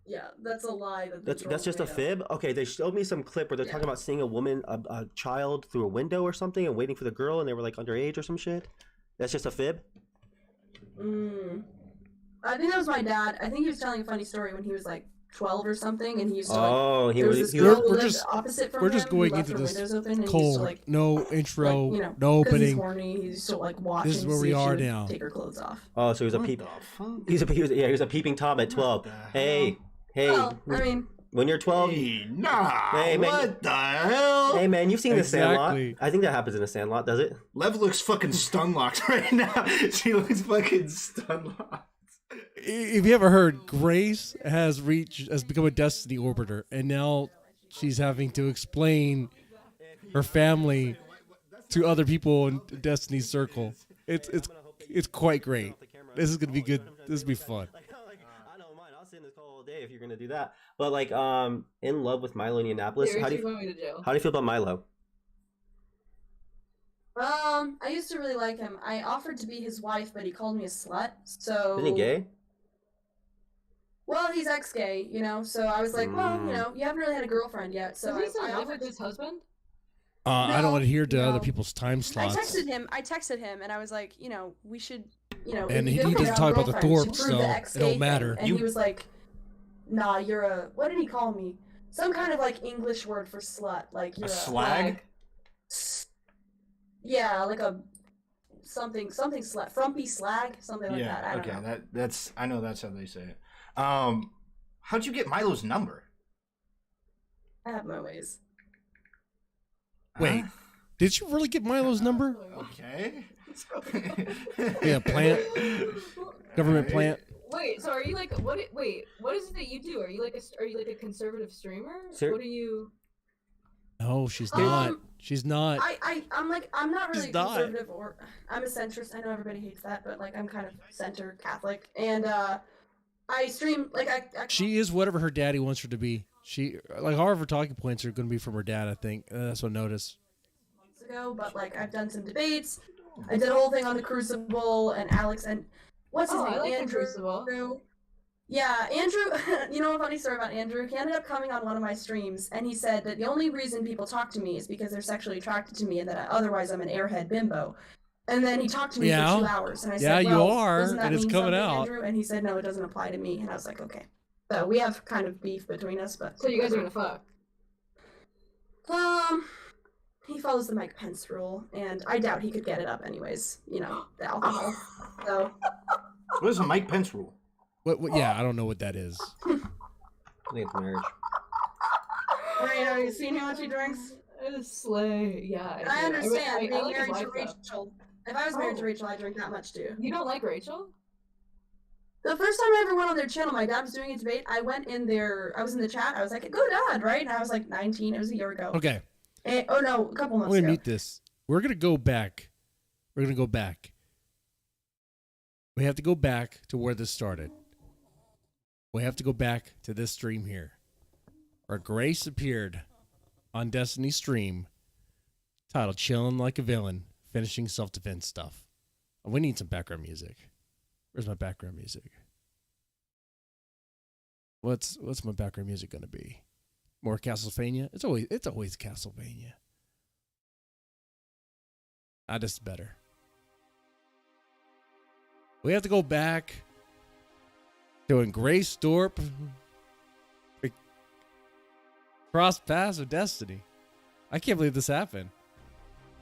Yeah, that's a lie. That's just a fib. Okay, they showed me some clip where they're talking about seeing a woman, a child through a window or something, and waiting for the girl, and they were like underage or some shit. That's just a fib. I think that was my dad. I think he was telling a funny story when he was like 12 or something, and he used to there was this girl who lived opposite from him. We're just going into this cold, no intro, no opening. He's horny. He used to like watch. This is where we are now. Take her clothes off. Oh, so he was a peep. He was a peeping tom at 12. Hey. Well, I mean, when you're 12, hey, man, what the hell? Hey man, you've seen The Sandlot. I think that happens in The Sandlot, does it? Lev looks fucking stun-locked right now. She looks fucking stun-locked. If you ever heard, Grace has become a Destiny orbiter, and now she's having to explain her family to other people in Destiny's circle. It's quite great. This is gonna be good. This will be fun. I don't mind. I'll sit in this call all day if you're gonna do that. But like, in love with Milo in Indianapolis. How do you feel about Milo? I used to really like him. I offered to be his wife, but he called me a slut. So isn't he gay? Well, he's ex-gay, you know. So I was like, well, you know, you haven't really had a girlfriend yet. So I offered his husband. I don't want to hear to other people's time slots. I texted him, and I was like, you know, we should, you know. And he doesn't talk about the Thorpes, so it don't matter. And he was like, nah, you're a, what did he call me? Some kind of like English word for slut, like you're a slag. Yeah, like a something slut, frumpy slag, something like that. I don't know. That's I know that's how they say it. How'd you get Milo's number? I have my ways. Wait, did you really get Milo's number? Okay. Yeah, plant, government plant. Wait, so are you like what? Wait, what is it that you do? Are you like a conservative streamer? What are you? No, she's not. She's not. I'm not really conservative or I'm a centrist. I know everybody hates that, but like I'm kind of center Catholic, and I stream like I She is whatever her daddy wants her to be. She like all of her talking points are going to be from her dad. I think that's what I noticed. Months ago, but like I've done some debates. I did a whole thing on the Crucible and Alex and what's his name? I like Andrew. The Crucible. Yeah, Andrew, you know a funny story about Andrew? He ended up coming on one of my streams, and he said that the only reason people talk to me is because they're sexually attracted to me, and that otherwise I'm an airhead bimbo. And then he talked to me for 2 hours, and I said, well, you are, doesn't that and it's mean coming something, out. Andrew? And he said, no, it doesn't apply to me. And I was like, okay. So we have kind of beef between us, but... So you guys are gonna fuck? He follows the Mike Pence rule, and I doubt he could get it up anyways, you know, the alcohol. So... What is the Mike Pence rule? What? Yeah, I don't know what that is. I think it's marriage. Have you seen how much he drinks? Slay. Yeah. I understand being married to Rachel. If I was married to Rachel, I'd drink that much too. You don't like Rachel? The first time I ever went on their channel, my dad was doing a debate. I went in there. I was in the chat. I was like, "Go Dad!" Right? And I was like 19. It was a year ago. Okay. And, oh no, a couple months ago. We're gonna mute this. We're gonna go back. We have to go back to where this started. We have to go back to this stream here, where Grace appeared on Destiny's stream, titled "Chilling Like a Villain," finishing self-defense stuff. We need some background music. Where's my background music? What's my background music gonna be? More Castlevania? It's always Castlevania. This is better. We have to go back to when Grace Thorpe crossed paths with Destiny. I can't believe this happened.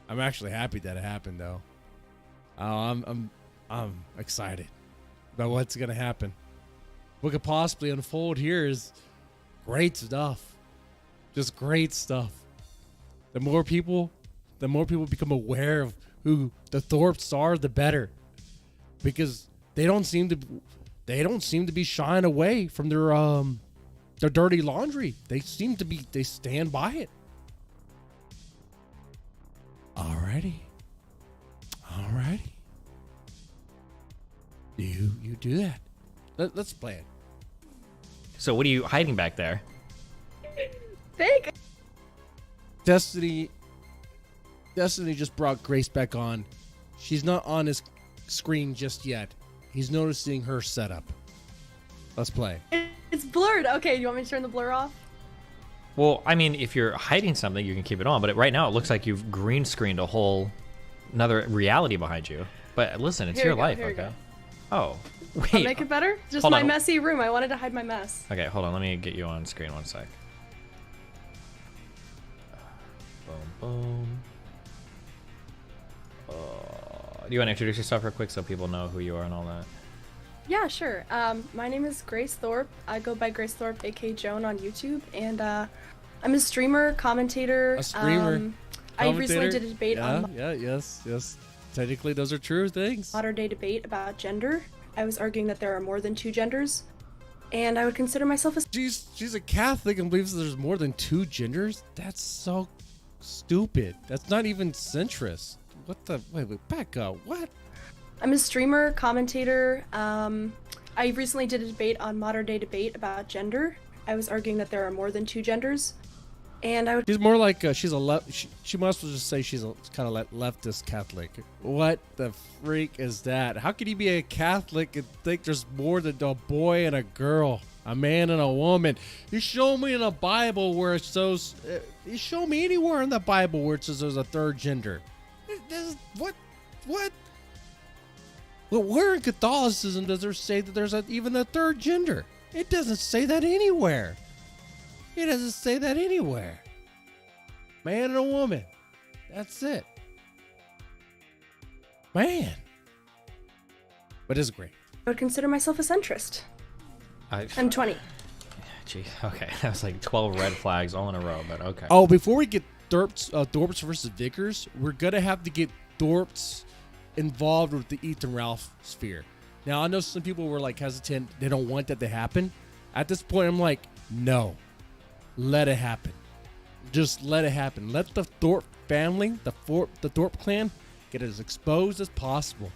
I'm actually happy that it happened, though. I'm excited about what's gonna happen. What could possibly unfold here is great stuff. Just great stuff. The more people become aware of who the Thorpes are, the better. Because they don't seem to be shying away from their dirty laundry. They stand by it. Alrighty. You do that. Let's play it. So what are you hiding back there? Fake. Destiny just brought Grace back on. She's not on his screen just yet. He's noticing her setup. Let's play. It's blurred. Okay, you want me to turn the blur off? Well, I mean, if you're hiding something, you can keep it on. But right now, it looks like you've green screened a whole another reality behind you. But listen, it's Here your we go, life, here we okay? go. Oh, wait. I'll make it better? Just Hold my on. messy room. I wanted to hide my mess. Okay, hold on. Let me get you on screen 1 sec. Boom, boom. Do you want to introduce yourself real quick so people know who you are and all that? Yeah, sure. My name is Grace Thorpe. I go by Grace Thorpe, aka Joan, on YouTube, and I'm a streamer, commentator. A streamer. I recently did a debate on Yes. Technically, those are true things. modern day debate about gender. I was arguing that there are more than 2 genders, and I would consider myself a. She's a Catholic and believes there's more than 2 genders. That's so stupid. That's not even centrist. What the? Wait, back up. What? I'm a streamer, commentator. I recently did a debate on modern day debate about gender. I was arguing that there are more than 2 genders, and I would. She's more like she's a she might as well just say she's a kind of like leftist Catholic. What the freak is that? How could you be a Catholic and think there's more than a boy and a girl, a man and a woman? You show me in the Bible where it shows. You show me anywhere in the Bible where it says there's a third gender. What? Well, where in Catholicism does there say that there's even a third gender? It doesn't say that anywhere. It doesn't say that anywhere. Man and a woman. That's it. Man. But it's great. I would consider myself a centrist. I'm 20. Gee, okay. That was like 12 red flags all in a row, but okay. Oh, before we get Thorpes versus Vickers, we're going to have to get Thorpes involved with the Ethan Ralph sphere. Now, I know some people were like hesitant. They don't want that to happen. At this point, I'm like, no. Let it happen. Just let it happen. Let the Thorpe family, the Thorpe clan, get as exposed as possible.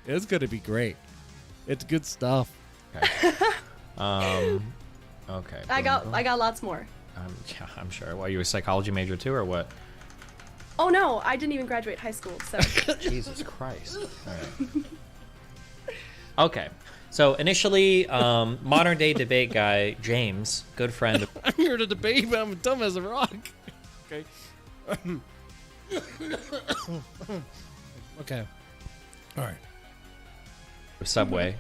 It's going to be great. It's good stuff. Okay. Okay. I got lots more. Yeah, I'm sure. Well, are you a psychology major too, or what? Oh no, I didn't even graduate high school, so. Jesus Christ. All right. Okay. So initially, modern day debate guy James, good friend. I'm here to debate, but I'm dumb as a rock. Okay. Okay. All right. Subway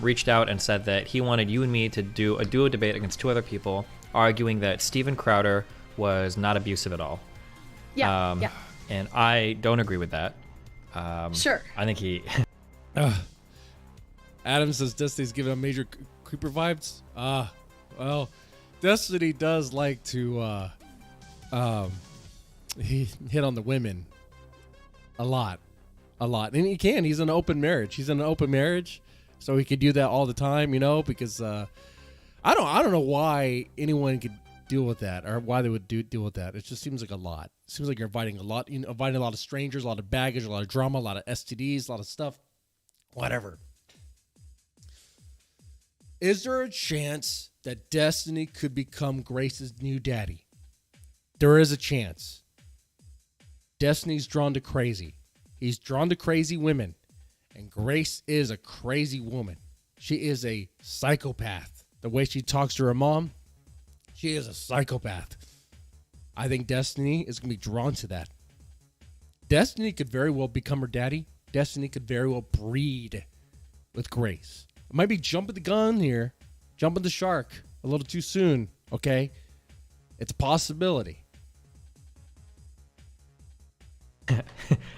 reached out and said that he wanted you and me to do a duo debate against 2 other people, arguing that Steven Crowder was not abusive at all. Yeah, yeah. And I don't agree with that. Sure. I think he. Adam says Destiny's giving him major creeper vibes. Well, Destiny does like to he hit on the women a lot, and he can. He's in an open marriage. So he could do that all the time, because I don't know why anyone could deal with that or why they would deal with that. It just seems like a lot. It seems like you're inviting a lot of strangers, a lot of baggage, a lot of drama, a lot of STDs, a lot of stuff, whatever. Is there a chance that Destiny could become Grace's new daddy? There is a chance. Destiny's drawn to crazy. He's drawn to crazy women. And Grace is a crazy woman. She is a psychopath. The way she talks to her mom, she is a psychopath. I think Destiny is going to be drawn to that. Destiny could very well become her daddy. Destiny could very well breed with Grace. I might be jumping the gun here, jumping the shark a little too soon, okay? It's a possibility.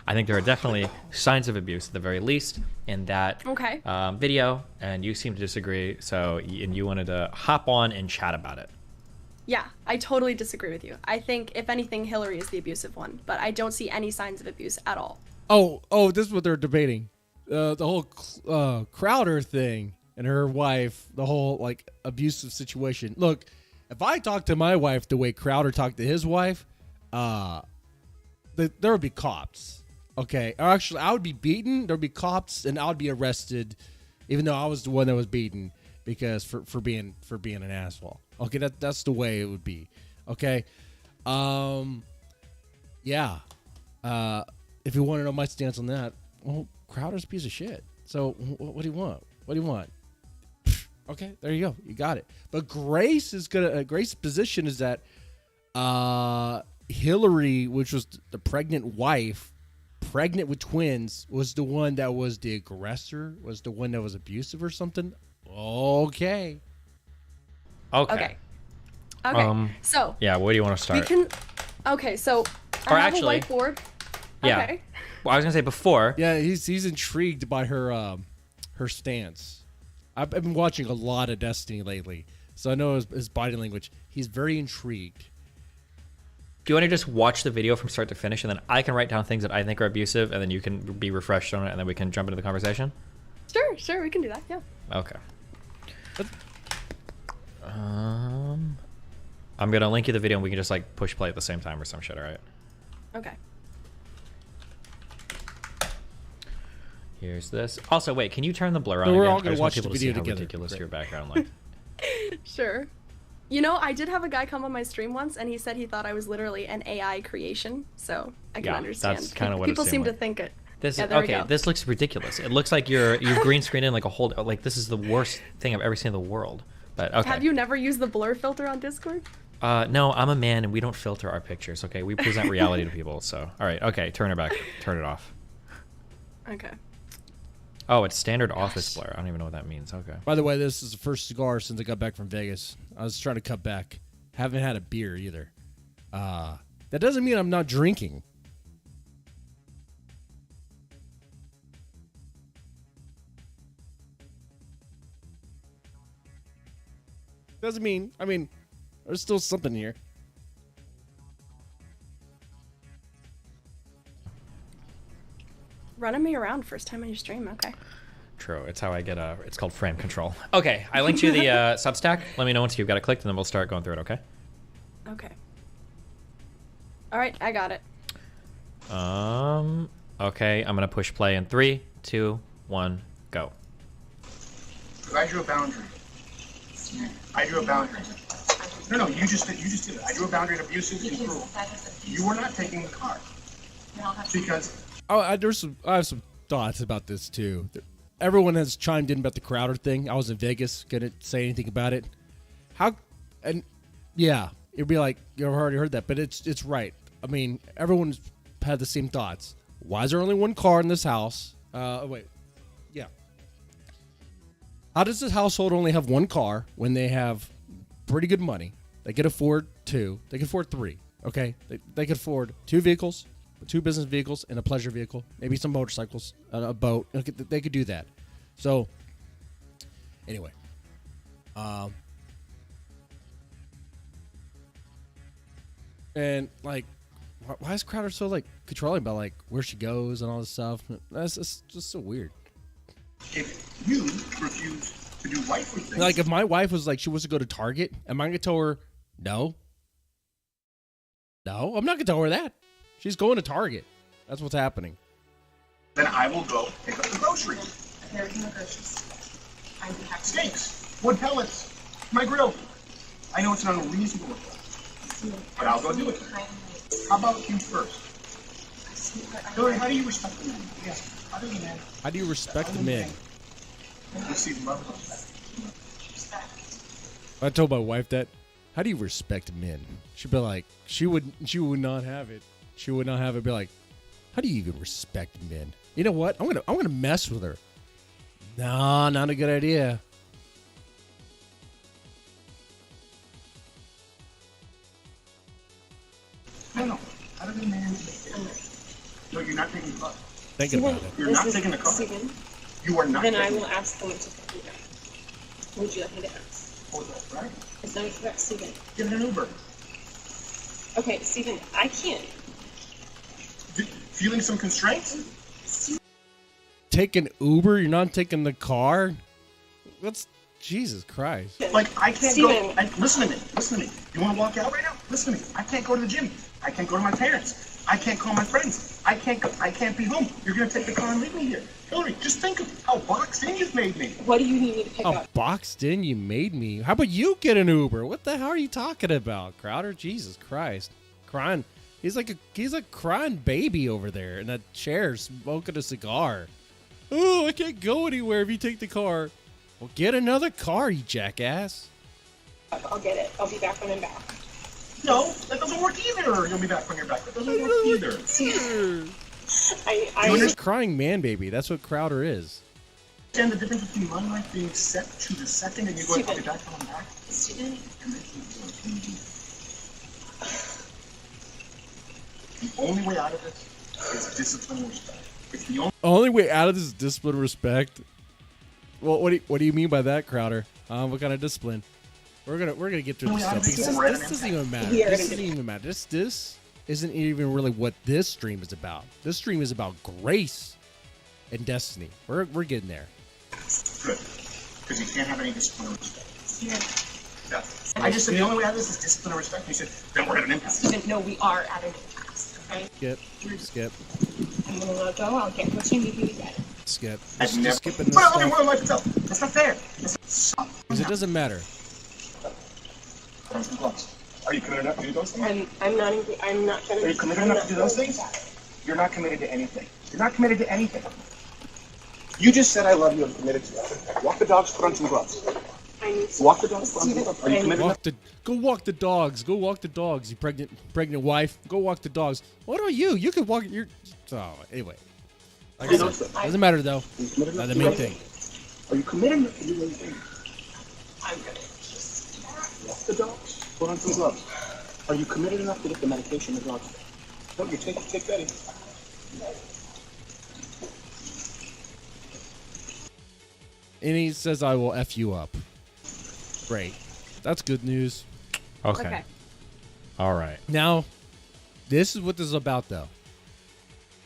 I think there are definitely signs of abuse at the very least in that video, and you seem to disagree. And you wanted to hop on and chat about it. Yeah, I totally disagree with you. I think, if anything, Hillary is the abusive one, but I don't see any signs of abuse at all. Oh, this is what they're debating. The whole Crowder thing and her wife, the whole abusive situation. Look, if I talked to my wife the way Crowder talked to his wife, there would be cops. Okay, or actually, I would be beaten. There'd be cops, and I would be arrested, even though I was the one that was beaten because for being an asshole. Okay, that's the way it would be. Okay, yeah. If you want to know my stance on that, well, Crowder's a piece of shit. So what do you want? What do you want? Okay, there you go. You got it. But Grace is gonna. Grace's position is that Hillary, which was the pregnant wife, pregnant with twins, was the one that was the aggressor. Was the one that was abusive or something. Okay. Okay. So yeah, where do you want to start? we can. Okay, so Or I have actually- a whiteboard. Yeah. Okay. Well, I was gonna say before. Yeah, he's intrigued by her stance. I've been watching a lot of Destiny lately, so I know his body language. He's very intrigued. Do you want to just watch the video from start to finish, and then I can write down things that I think are abusive, and then you can be refreshed on it, and then we can jump into the conversation? Sure, we can do that. Yeah. Okay. I'm gonna link you the video, and we can just like push play at the same time or some shit. All right. Okay. Here's this. Also, wait, can you turn the blur on So we're again? all gonna I just watch want people the to see video how together. ridiculous Great. your background looked. Sure. You know, I did have a guy come on my stream once, and he said he thought I was literally an AI creation. So I can Yeah, understand. that's kinda what it people seemed seem to like. think it. This Yeah, is there we okay. go. This looks ridiculous. It looks like you're green screened in like a whole like this is the worst thing I've ever seen in the world. But okay. Have you never used the blur filter on Discord? No, I'm a man and we don't filter our pictures. Okay, we present reality to people. So all right, okay, turn it back, turn it off. Okay. Oh, it's standard office blur. I don't even know what that means. Okay. By the way, this is the first cigar since I got back from Vegas. I was trying to cut back. Haven't had a beer either. That doesn't mean I'm not drinking. Doesn't mean, I mean, there's still something here. Running me around first time on your stream. Okay. True. It's how I get it's called frame control. Okay, I linked you the Substack. Let me know once you've got it clicked, and then we'll start going through it. Okay. Okay. All right, I got it. Okay, I'm gonna push play in 3, 2, 1, go. I drew a boundary. I drew a boundary. No, you just did it. I drew a boundary of abusive and cruel. You were not taking the car. Because I have some thoughts about this too. Everyone has chimed in about the Crowder thing. I was in Vegas, couldn't say anything about it. Yeah, it'd be like you've already heard that, but it's right. I mean, everyone's had the same thoughts. Why is there only one car in this house? Wait, yeah. How does this household only have one car when they have pretty good money? They could afford 2. They could afford 3. Okay, they could afford 2 vehicles, 2 business vehicles, and a pleasure vehicle. Maybe some motorcycles, a boat. They could do that. So, anyway, and like, why is Crowder so like controlling about like where she goes and all this stuff? That's just so weird. if you refuse to do wifely things, Like if my wife was like she wants to go to Target, am I gonna tell her no? No, I'm not gonna tell her that. She's going to Target. That's what's happening. then I will go pick up the groceries. There is no groceries. I do have Steaks, wood pellets, my grill. I know it's not unreasonable, but I'll go do it. How about you first? Hillary, how do you respect the men? Yes. How do you, man? How do you respect the men? You see love and respect. I told my wife that. How do you respect men? She'd be like, she would not have it. She would not have it. Be like, how do you even respect men? You know what? I'm gonna mess with her. No, not a good idea. No. How does a man? No, you're not taking the car. Think about it. You're not taking the car. Steven, You are not. then I taking will ask them to pick you up. Would you like me to ask? Hold that, right? As long as you got Steven. Get an Uber. Okay, Steven, I can't. Feeling some constraints? Take an Uber. You're not taking the car. What's Jesus Christ? Like, I can't Steven. go. Listen to me. Listen to me. You want to walk out right now? Listen to me. I can't go to the gym. I can't go to my parents. I can't call my friends. I can't be home. You're going to take the car and leave me here. Hillary, just think of how boxed in you've made me. What do you need me to pick Oh, up? boxed in. You made me. How about you get an Uber? What the hell are you talking about, Crowder? Jesus Christ, crying. He's a crying baby over there in that chair smoking a cigar. Oh, I can't go anywhere if you take the car. Well, get another car, you jackass. I'll get it. I'll be back when I'm back. No, that doesn't work either. You'll be back when you're back. That doesn't work either. He's a crying man baby. That's what Crowder is. Understand the difference between my life being set to the second and you going, I'll be back when I'm back? Steven. The only way out of this is discipline and respect. It's the only way out of this is discipline and respect. Well, what do you mean by that, Crowder? What kind of discipline? We're gonna get through this stuff. This doesn't even matter. This doesn't even matter. This isn't even really what this stream is about. This stream is about grace and destiny. We're getting there. Good, because you can't have any discipline or respect. Yeah. I just said the only way out of this is discipline and respect. You said then we're at an impasse. Steven, no, we are at an impasse. Okay. Skip. I'm gonna let go. I'll get what you need me to get. Skip. I've never. Skipping this Well, stuff. what life itself. That's not fair. Because it doesn't matter. Are you committed enough to do those things? I'm not gonna. Are you committed enough to do those things? You're not committed to anything. You're not committed to anything. You just said I love you. I'm committed to it. Walk the dogs. Put on some gloves. Walk the dogs. Put on some gloves. Are you committed enough? Go walk the dogs. Go walk the dogs. You pregnant wife. Go walk the dogs. What are you? You can walk your. Oh, anyway. Like I said, doesn't matter though. Not the main thing. Are you committed enough to do those things? I'm gonna. Walk the dogs. Put on some gloves. Are you committed enough to get the medication the dogs? No, you take Betty. And he says, I will F you up. Great. That's good news. Okay. All right. Now, this is what this is about, though.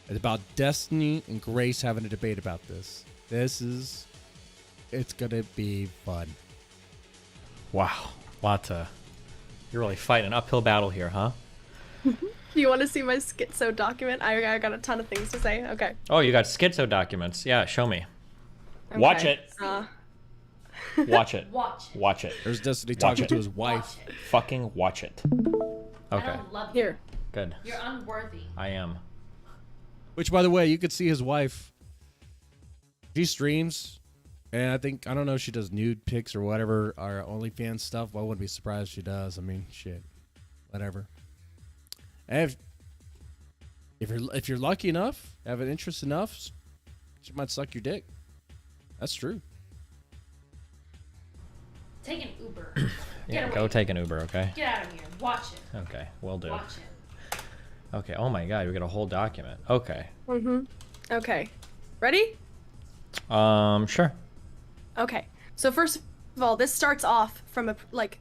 It's about Destiny and Grace having a debate about this. It's going to be fun. Wow. You're really fighting an uphill battle here, huh? Do you want to see my schizo document? I got a ton of things to say. Okay. Oh, you got schizo documents. Yeah, show me. Okay. Watch it. Watch it. Watch it. There's Destiny talking to his wife. Fucking watch it. Okay. I don't love you. Here. Good. You're unworthy. I am. Which, by the way, you could see his wife. She streams, and I don't know if she does nude pics or whatever, or OnlyFans stuff. Well, I wouldn't be surprised if she does. I mean, shit, whatever. And if you're lucky enough, have an interest enough, she might suck your dick. That's true. Take an Uber. Yeah, go take an Uber, okay? Get out of here. Watch it. Okay, will do. Watch it. Okay, oh my god, we got a whole document. Okay. Okay. Ready? Sure. Okay. So first of all, this starts off from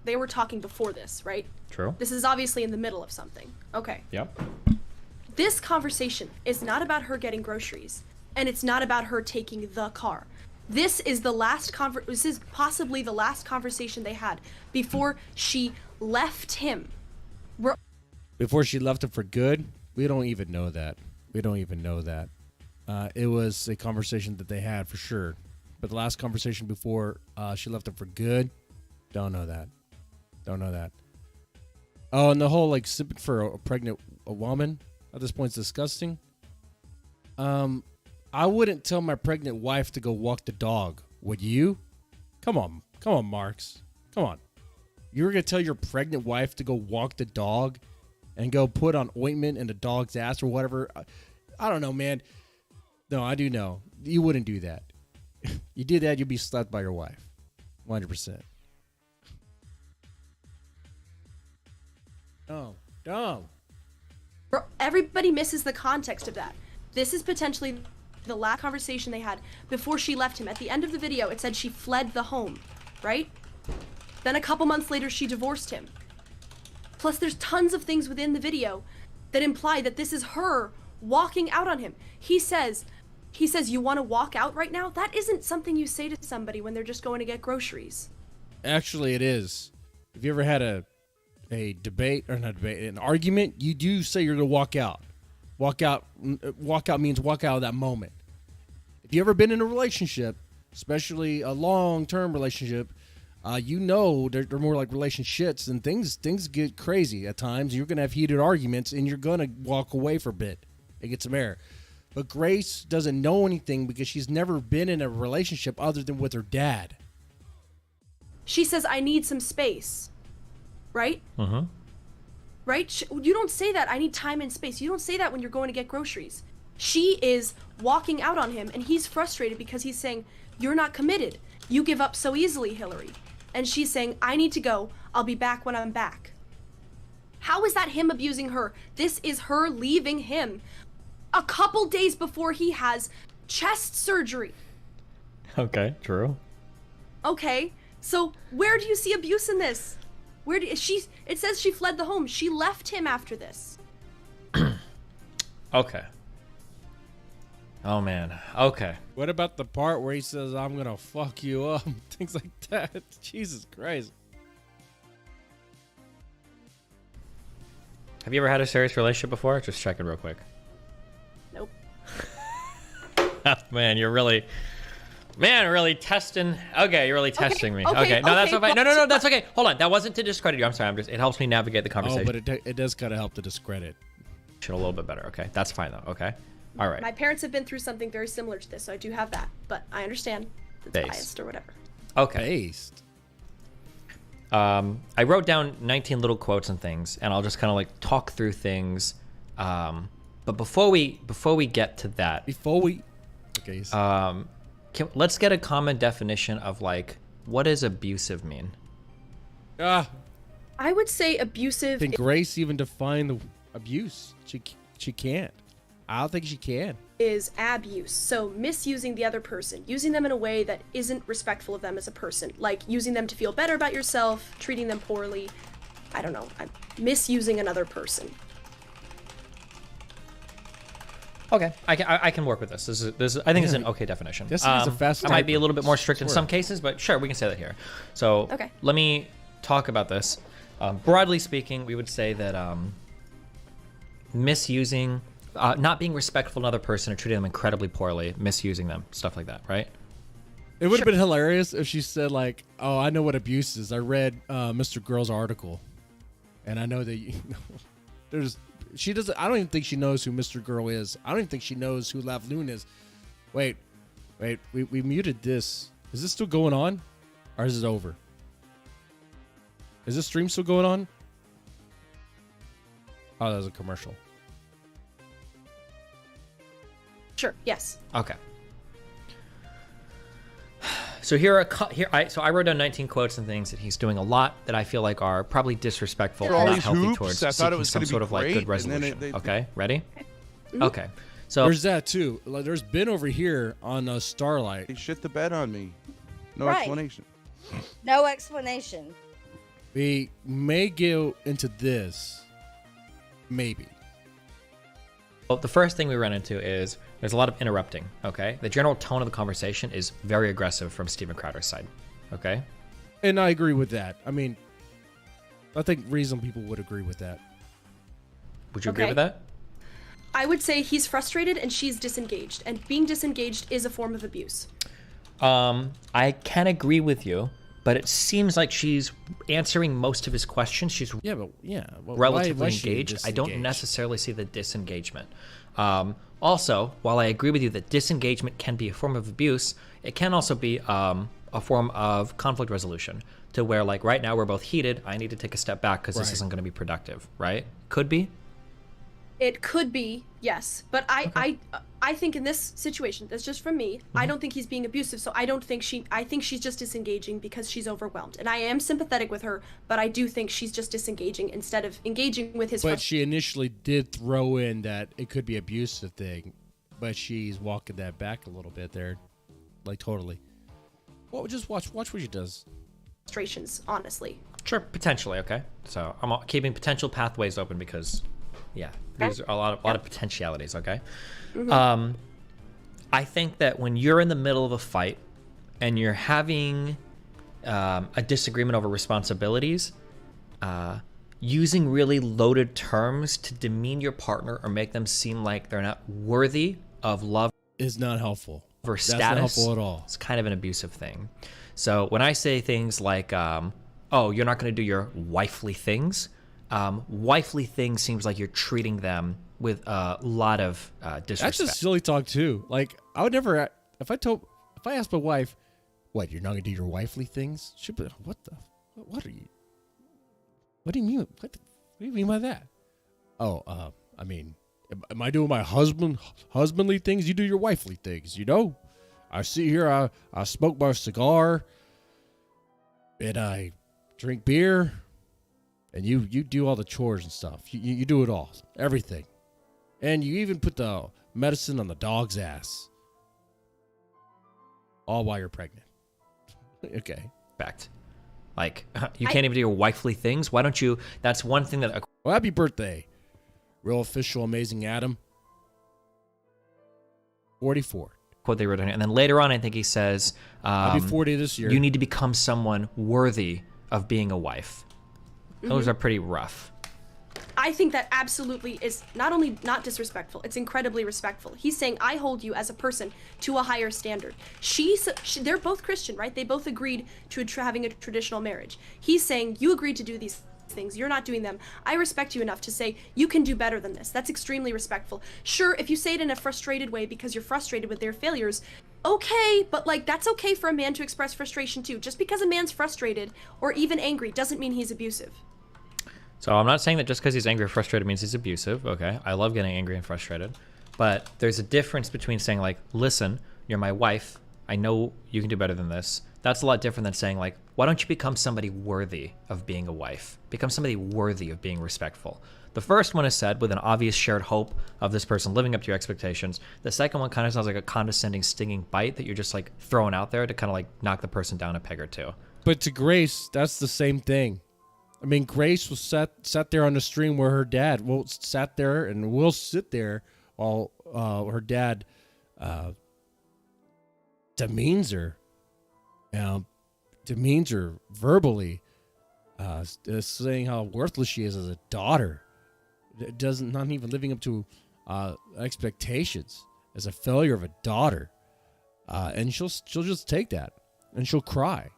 they were talking before this, right? True. This is obviously in the middle of something. Okay. Yep. This conversation is not about her getting groceries, and it's not about her taking the car. This is this is possibly the last conversation they had before she left him. Before she left him for good? We don't even know that. It was a conversation that they had for sure. But the last conversation before she left him for good, don't know that. Oh, and the whole simping for a pregnant woman at this point is disgusting. I wouldn't tell my pregnant wife to go walk the dog. Would you? Come on, Marks. Come on. You were going to tell your pregnant wife to go walk the dog and go put on ointment in the dog's ass or whatever? I don't know, man. No, I do know. You wouldn't do that. You did that, you'd be slapped by your wife. 100%. No. Everybody misses the context of that. This is potentially the last conversation they had before she left him. At the end of the video, it said she fled the home, right? Then a couple months later, she divorced him. Plus, there's tons of things within the video that imply that this is her walking out on him. He says, you want to walk out right now? That isn't something you say to somebody when they're just going to get groceries. Actually, it is. Have you ever had a debate, or not a debate, an argument? You do say you're going to walk out. Walk out means walk out of that moment. If you ever been in a relationship, especially a long-term relationship, you know they're more like relationships, and things get crazy at times. You're going to have heated arguments, and you're going to walk away for a bit and get some air. But Grace doesn't know anything because she's never been in a relationship other than with her dad. She says, I need some space. Right? Mm-hmm. Right? You don't say that, I need time and space. You don't say that when you're going to get groceries. She is walking out on him, and he's frustrated because he's saying, you're not committed. You give up so easily, Hillary. And she's saying, I need to go. I'll be back when I'm back. How is that him abusing her? This is her leaving him a couple days before he has chest surgery. Okay, true. Okay, so where do you see abuse in this? It says she fled the home. She left him after this. Okay. Oh man. Okay. What about the part where he says, I'm gonna fuck you up? Things like that. Jesus Christ. Have you ever had a serious relationship before? Just checking real quick. Nope. Man, you're really testing. Okay, you're really testing me. Okay, no, that's okay, okay. No, that's okay. Hold on, that wasn't to discredit you. I'm sorry. It helps me navigate the conversation. Oh, but it does kind of help to discredit. A little bit better. Okay, that's fine though. Okay, all right. My parents have been through something very similar to this, so I do have that. But I understand it's biased or whatever. Okay. Based. I wrote down 19 little quotes and things, and I'll just kind of like talk through things. But before we get to that, okay. Let's get a common definition of like what does abusive mean? I would say abusive. Can Grace even define the abuse? She can't. I don't think she can. Is abuse. So misusing the other person, using them in a way that isn't respectful of them as a person, like using them to feel better about yourself, treating them poorly. I don't know. I'm misusing another person. Okay, I can work with this. This I think is an okay definition. This is a fast. I might be a little bit more strict in some cases, but sure, we can say that here. So let me talk about this. Broadly speaking, we would say that misusing, not being respectful to another person or treating them incredibly poorly, misusing them, stuff like that, right? It would have been hilarious if she said like, "Oh, I know what abuse is. I read Mr. Girl's article, and I know that there's." She doesn't. I don't even think she knows who Mr. Girl is. I don't even think she knows who Lavloon is. Wait. We muted this. Is this still going on, or is it over? Is this stream still going on? Oh, that was a commercial. Sure. Yes. Okay. So I wrote down 19 quotes and things that he's doing a lot that I feel like are probably disrespectful and not healthy towards seeking some sort of like good resolution. Okay, ready? Okay. So there's that too. Like, there's been over here on Starlight. He shit the bed on me. No explanation. No explanation. We may go into this. Maybe. Well, the first thing we run into is there's a lot of interrupting, okay? The general tone of the conversation is very aggressive from Steven Crowder's side, okay? And I agree with that. I mean, I think reasonable people would agree with that. Would you agree with that? I would say he's frustrated and she's disengaged. And being disengaged is a form of abuse. I can agree with you, but it seems like she's answering most of his questions. She's relatively engaged. I don't necessarily see the disengagement. Also, while I agree with you that disengagement can be a form of abuse, it can also be a form of conflict resolution to where, like, right now we're both heated. I need to take a step back because this isn't going to be productive, right? Could be. It could be, yes. But I think in this situation, that's just from me, I don't think he's being abusive, so I think she's just disengaging because she's overwhelmed. And I am sympathetic with her, but I do think she's just disengaging instead of engaging with his But she initially did throw in that it could be abusive thing, but she's walking that back a little bit there. Like, totally. Well, just watch what she does. Frustrations, honestly. Sure, potentially, okay. So I'm keeping potential pathways open because... yeah, there's a lot of potentialities, okay? I think that when you're in the middle of a fight and you're having a disagreement over responsibilities, using really loaded terms to demean your partner or make them seem like they're not worthy of love is not helpful. Or status, that's not helpful at all. It's kind of an abusive thing. So when I say things like, oh, you're not going to do your wifely things, wifely thing seems like you're treating them with a lot of disrespect. That's just silly talk too. Like, I would never, if I asked my wife, What, you're not gonna do your wifely things? What are you? What do you mean? What do you mean by that? Oh, I mean, am I doing my husbandly things? You do your wifely things, you know? I sit here, I smoke my cigar, and I drink beer, and you do all the chores and stuff. You do it all, everything. And you even put the medicine on the dog's ass. All while you're pregnant. Okay. Fact. Like, you can't even do your wifely things? Why don't you? That's one thing that... Well, happy birthday, real official amazing Adam. 44. Quote they wrote in here. And then later on, I think he says... I'll be 40 this year. You need to become someone worthy of being a wife. Those are pretty rough. I think that absolutely is not only not disrespectful, it's incredibly respectful. He's saying, I hold you as a person to a higher standard. They're both Christian, right? They both agreed to having a traditional marriage. He's saying, you agreed to do these things. You're not doing them. I respect you enough to say, you can do better than this. That's extremely respectful. Sure, if you say it in a frustrated way because you're frustrated with their failures, okay, but like, that's okay for a man to express frustration too. Just because a man's frustrated or even angry doesn't mean he's abusive. So I'm not saying that just because he's angry or frustrated means he's abusive. Okay, I love getting angry and frustrated. But there's a difference between saying like, listen, you're my wife. I know you can do better than this. That's a lot different than saying like, why don't you become somebody worthy of being a wife? Become somebody worthy of being respectful. The first one is said with an obvious shared hope of this person living up to your expectations. The second one kind of sounds like a condescending, stinging bite that you're just like throwing out there to kind of like knock the person down a peg or two. But to Grace, that's the same thing. I mean, Grace was sat there on the stream where her dad sat there and will sit there while her dad demeans her verbally, saying how worthless she is as a daughter. Not even living up to expectations, as a failure of a daughter, and she'll just take that and she'll cry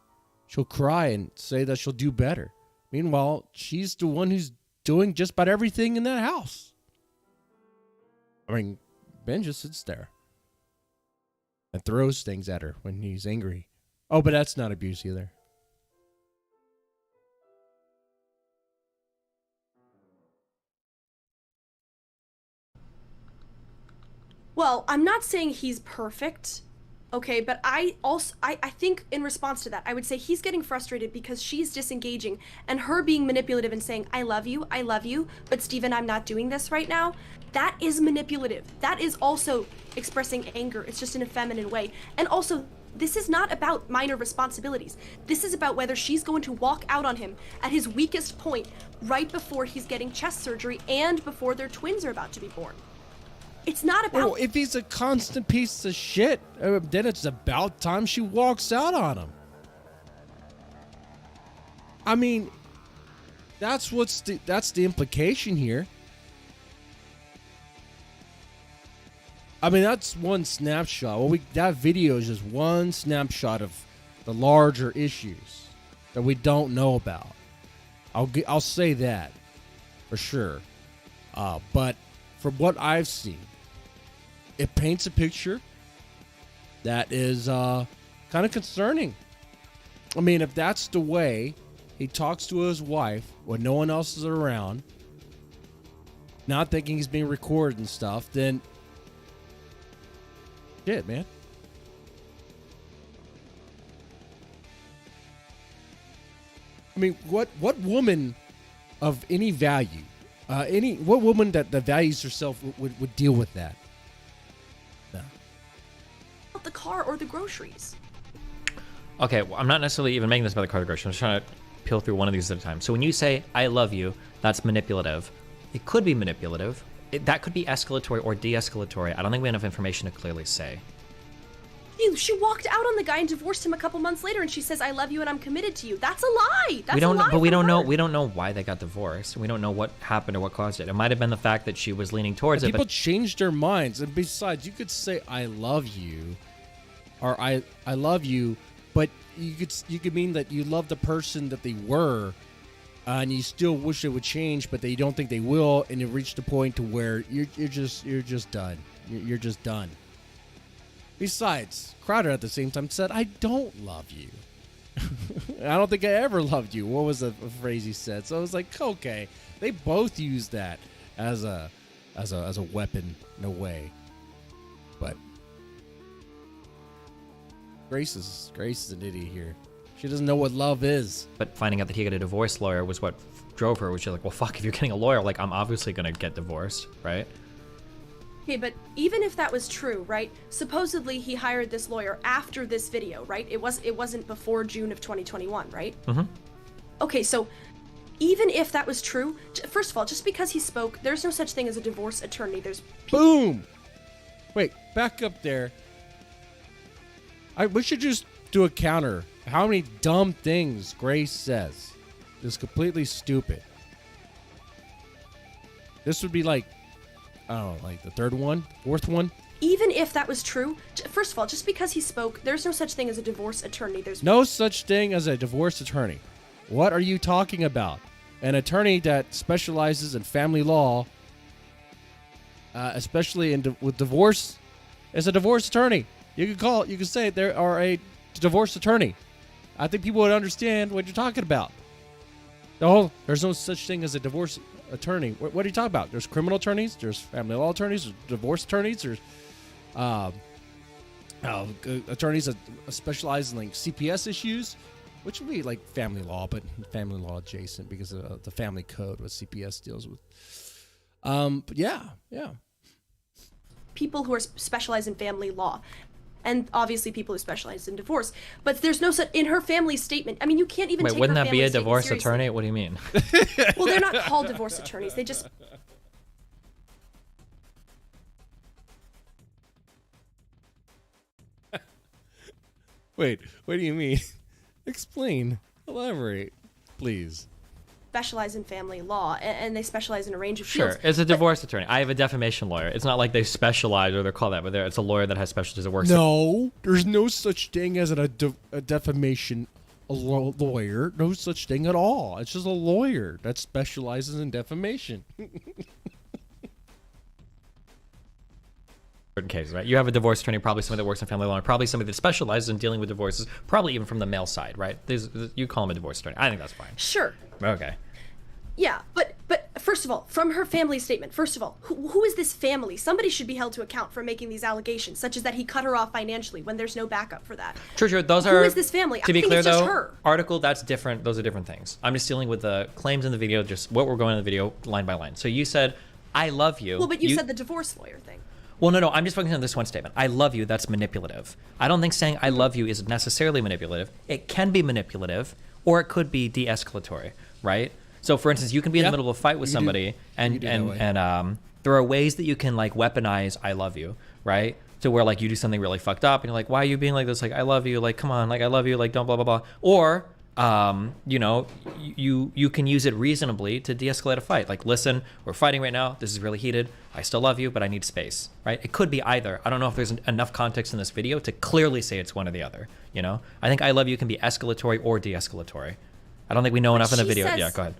and say that she'll do better. Meanwhile, she's the one who's doing just about everything in that house. I mean, Ben just sits there and throws things at her when he's angry. Oh, but that's not abuse either. Well, I'm not saying he's perfect, okay, but I think in response to that, I would say he's getting frustrated because she's disengaging and her being manipulative and saying, I love you, but Steven, I'm not doing this right now. That is manipulative. That is also expressing anger. It's just in a feminine way. And also, this is not about minor responsibilities. This is about whether she's going to walk out on him at his weakest point right before he's getting chest surgery and before their twins are about to be born. It's not about... Well, if he's a constant piece of shit, then it's about time she walks out on him. I mean, that's the implication here. I mean, that's one snapshot. Well, that video is just one snapshot of the larger issues that we don't know about. I'll say that for sure. But from what I've seen, it paints a picture that is kind of concerning. I mean, if that's the way he talks to his wife when no one else is around, not thinking he's being recorded and stuff, then shit, man. I mean, what woman of any value, what woman that values herself would deal with that? The car or the groceries. Okay, well, I'm not necessarily even making this about the car or the groceries. I'm just trying to peel through one of these at a time. So when you say, I love you, that's manipulative. It could be manipulative. That could be escalatory or de-escalatory. I don't think we have enough information to clearly say. She walked out on the guy and divorced him a couple months later, and she says, "I love you and I'm committed to you." That's a lie. We don't know. We don't know why they got divorced. We don't know what happened or what caused it. It might have been the fact that she was leaning towards it. People changed their minds, and besides, you could say "I love you," or "I love you," but you could mean that you love the person that they were, and you still wish it would change, but they don't think they will, and you reach the point to where you're just done. You're just done. Besides, Crowder at the same time said, "I don't love you." I don't think I ever loved you. What was the phrase he said? So I was like, okay, they both used that as a weapon in a way. But Grace is an idiot here. She doesn't know what love is. But finding out that he got a divorce lawyer was what drove her, which is like, well, fuck, if you're getting a lawyer, like, I'm obviously going to get divorced, right? Okay, but even if that was true, right? Supposedly he hired this lawyer after this video, right? It wasn't before June of 2021, right? Mm-hmm. Okay, so even if that was true, first of all, just because he spoke, there's no such thing as a divorce attorney. There's boom. Wait, back up there. We should just do a counter. How many dumb things Grace says is completely stupid. This would be like, I don't know, like the third one, fourth one. Even if that was true, first of all, just because he spoke, there's no such thing as a divorce attorney. There's no such thing as a divorce attorney. What are you talking about? An attorney that specializes in family law, especially with divorce, is a divorce attorney. You can say they are a divorce attorney. I think people would understand what you're talking about. There's no such thing as a divorce attorney. What are you talking about? There's criminal attorneys, there's family law attorneys, there's divorce attorneys, there's attorneys that specialize in like CPS issues, which would be like family law, but family law adjacent because of the family code what CPS deals with. But yeah. People who are specialized in family law. And obviously people who specialize in divorce. But there's no such, in her family statement, I mean, you can't even take wouldn't her that be a family statement divorce seriously. attorney? What do you mean? Well, they're not called divorce attorneys. They just... Wait, what do you mean? Explain. Elaborate, please. specialize in family law, and they specialize in a range of Sure, fields. as a divorce attorney, I have a defamation lawyer. It's not like they specialize or they're called that, but it's a lawyer that has specialties that works. No, there's no such thing as a defamation lawyer. No such thing at all. It's just a lawyer that specializes in defamation. Certain cases, right? You have a divorce attorney, probably somebody that works in family law, and probably somebody that specializes in dealing with divorces, probably even from the male side, right? You call him a divorce attorney. I think that's fine. Sure. Okay. Yeah, but first of all, from her family statement, first of all, who is this family? Somebody should be held to account for making these allegations, such as that he cut her off financially when there's no backup for that. True. Those Who are. is this family? To be I think clear, it's just though, her. article, that's different. Those are different things. I'm just dealing with the claims in the video, just what we're going in the video, line by line. So you said, "I love you." Well, but you said the divorce lawyer thing. Well, no. I'm just focusing on this one statement. I love you. That's manipulative. I don't think saying I love you is necessarily manipulative. It can be manipulative, or it could be de-escalatory, right? So, for instance, you can be in the middle of a fight with somebody, and there are ways that you can like weaponize "I love you," right? To where like you do something really fucked up, and you're like, "Why are you being like this? Like, I love you. Like, come on. Like, I love you. Like, don't blah blah blah." Or you can use it reasonably to de-escalate a fight. Like, listen, we're fighting right now. This is really heated. I still love you, but I need space, right? It could be either. I don't know if there's enough context in this video to clearly say it's one or the other, you know? I think I love you can be escalatory or de-escalatory. I don't think we know enough in the video. Yeah, go ahead.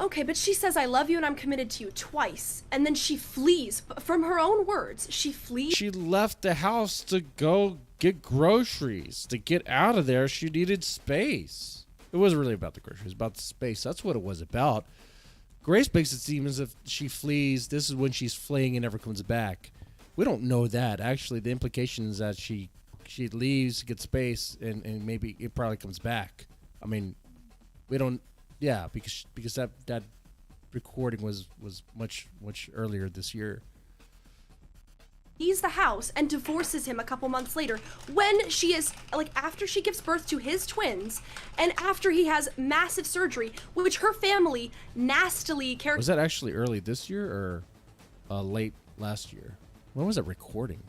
Okay, but she says, "I love you and I'm committed to you" twice, and then she flees. From her own words, she flees. She left the house to go get groceries. To get out of there, she needed space. It wasn't really about the groceries, it was about the space. That's what it was about. Grace makes it seem as if she flees. This is when she's fleeing and never comes back. We don't know that. Actually, the implication is that she leaves to get space and maybe it probably comes back. I mean, we don't. Yeah, because that recording was much earlier this year. Leaves the house and divorces him a couple months later when she is like after she gives birth to his twins and after he has massive surgery, which her family nastily Was that actually early this year or late last year? When was that recording?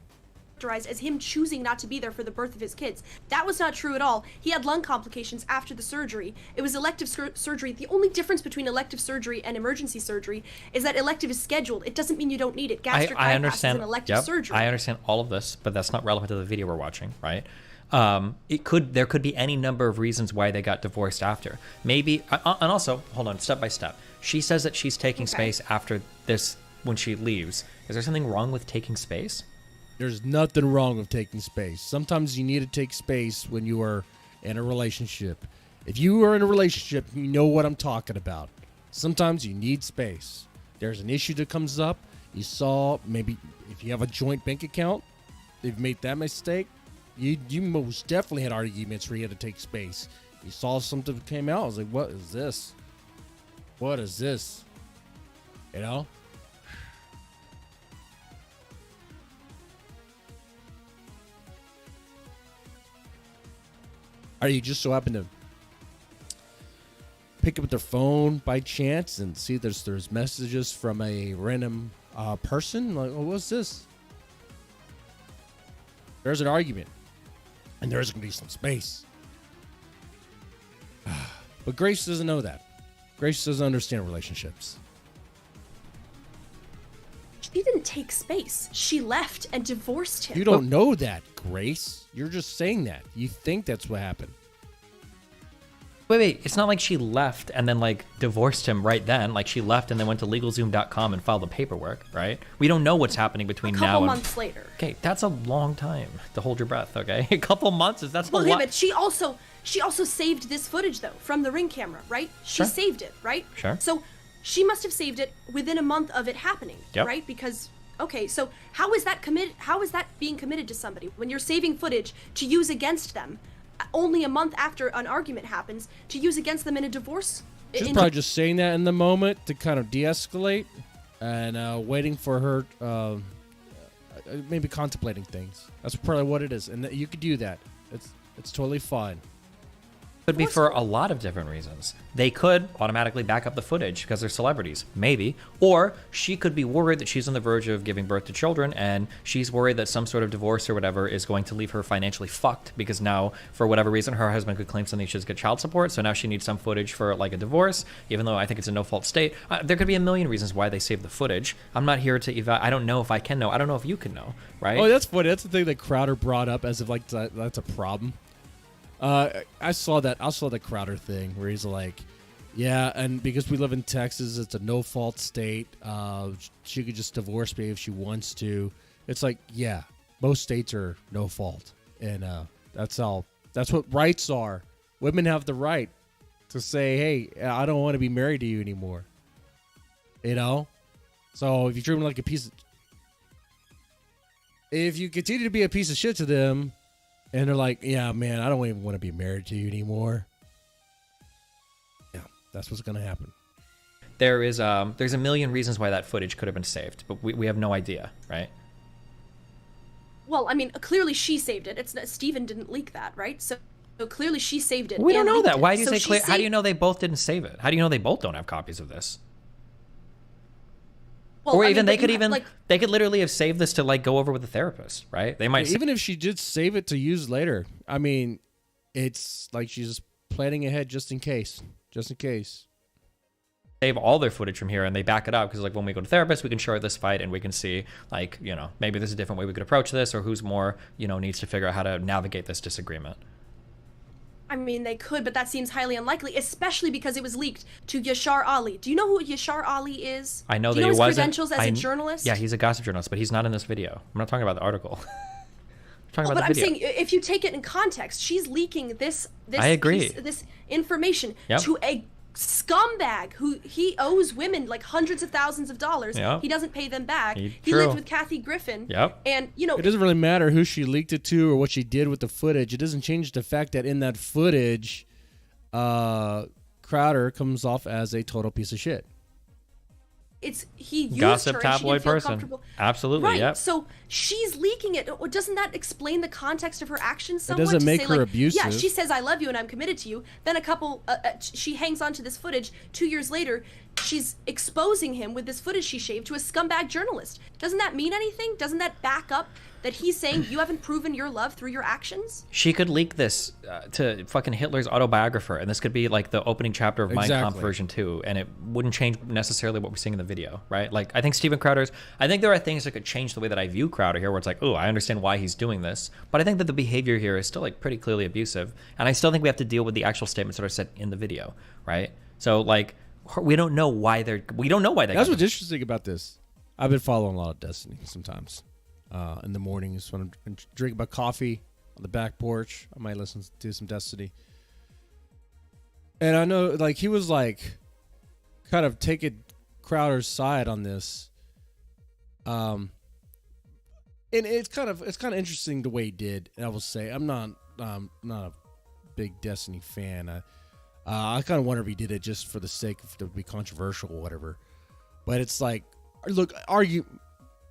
As him choosing not to be there for the birth of his kids. That was not true at all. He had lung complications after the surgery. It was elective surgery. The only difference between elective surgery and emergency surgery is that elective is scheduled. It doesn't mean you don't need it. Gastric bypass is an elective surgery. I understand all of this, but that's not relevant to the video we're watching, right? There could be any number of reasons why they got divorced after. Maybe, and also, hold on, step by step. She says that she's taking space after this when she leaves. Is there something wrong with taking space? There's nothing wrong with taking space. Sometimes you need to take space when you are in a relationship. If you are in a relationship, you know what I'm talking about. Sometimes you need space. There's an issue that comes up. You saw, maybe if you have a joint bank account, they've made that mistake. You most definitely had arguments where you had to take space. You saw something that came out. I was like, what is this? What is this? You know? Or you just so happen to pick up their phone by chance and see there's messages from a random person? Like, oh, what's this? There's an argument. And there's going to be some space. But Grace doesn't know that. Grace doesn't understand relationships. She didn't take space. She left and divorced him. You don't know that, Grace. You're just saying that. You think that's what happened. Wait. It's not like she left and then, like, divorced him right then. Like, she left and then went to LegalZoom.com and filed the paperwork, right? We don't know what's happening between now and... A couple months later. Okay, that's a long time to hold your breath, okay? A couple months, that's a lot. Yeah, but she also saved this footage, though, from the Ring camera, right? She saved it, right? Sure. So she must have saved it within a month of it happening, right? Because, okay, so how is that being committed to somebody when you're saving footage to use against them only a month after an argument happens, to use against them in a divorce? She's probably just saying that in the moment to kind of de-escalate and waiting for her, maybe contemplating things. That's probably what it is. And you could do that. It's totally fine. Could be for a lot of different reasons. They could automatically back up the footage because they're celebrities, maybe. Or she could be worried that she's on the verge of giving birth to children and she's worried that some sort of divorce or whatever is going to leave her financially fucked because now, for whatever reason, her husband could claim something, she doesn't get child support, so now she needs some footage for like a divorce, even though I think it's a no-fault state. There could be a million reasons why they save the footage. I'm not here to I don't know if I can know. I don't know if you can know, right? Oh, that's funny. That's the thing that Crowder brought up as if like that's a problem. I saw the Crowder thing where he's like, yeah, and because we live in Texas, it's a no-fault state. She could just divorce me if she wants to. It's like, yeah, most states are no fault, and that's all. That's what rights are. Women have the right to say, hey, I don't want to be married to you anymore. You know? So if you treat me like a piece of... If you continue to be a piece of shit to them... And they're like, yeah, man, I don't even want to be married to you anymore. Yeah, that's what's going to happen. There's a million reasons why that footage could have been saved, but we have no idea, right? Well, I mean, clearly she saved it. It's not, Steven didn't leak that, right? So clearly she saved it. We don't know that. Why do you say clear? How do you know they both didn't save it? How do you know they both don't have copies of this? Well, or even they could literally have saved this to like go over with the therapist, right? They might even if she did save it to use later. I mean, it's like she's planning ahead just in case. Save all their footage from here and they back it up because like when we go to therapist, we can show her this fight and we can see like, you know, maybe there's a different way we could approach this or who's more, you know, needs to figure out how to navigate this disagreement. I mean, they could, but that seems highly unlikely, especially because it was leaked to Yashar Ali. Do you know who Yashar Ali is? I know that he was. Do you know his credentials as a journalist? Yeah, he's a gossip journalist, but he's not in this video. I'm not talking about the article. I'm talking about the video. I'm saying, if you take it in context, she's leaking this I agree. this information to a scumbag who he owes women like hundreds of thousands of dollars. He doesn't pay them back. He lived with Kathy Griffin. And you know, it doesn't really matter who she leaked it to or what she did with the footage. It doesn't change the fact that in that footage, Crowder comes off as a total piece of shit. He used gossip her tabloid person. Absolutely, right. Yep. So she's leaking it. Doesn't that explain the context of her actions somewhat? It doesn't make her like, abusive. Yeah, she says I love you and I'm committed to you. Then she hangs on to this footage. 2 years later, she's exposing him with this footage she shaved to a scumbag journalist. Doesn't that mean anything? Doesn't that back up that he's saying you haven't proven your love through your actions? She could leak this to fucking Hitler's autobiographer, and this could be like the opening chapter of Mein Kampf version 2, and it wouldn't change necessarily what we're seeing in the video, right? Like, I think I think there are things that could change the way that I view Crowder here, where it's like, oh, I understand why he's doing this, but I think that the behavior here is still like pretty clearly abusive, and I still think we have to deal with the actual statements that are said in the video, right? So like, we don't know why they. That's what's interesting about this. I've been following a lot of Destiny sometimes. in the mornings when I'm drinking my coffee on the back porch. I might listen to some Destiny. And I know, like, he was like kind of taking Crowder's side on this. And it's kind of interesting the way he did. And I will say I'm not a big Destiny fan. I kind of wonder if he did it just for the sake of to be controversial or whatever. But it's like, look,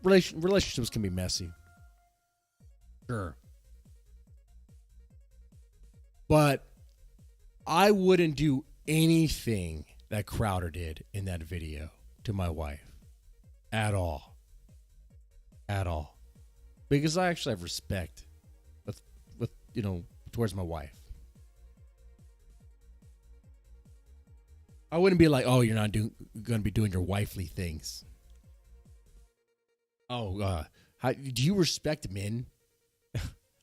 relationships can be messy. Sure. But I wouldn't do anything that Crowder did in that video to my wife. At all. At all. Because I actually have respect with towards my wife. I wouldn't be like, oh, you're not going to be doing your wifely things. Oh, how do you respect men?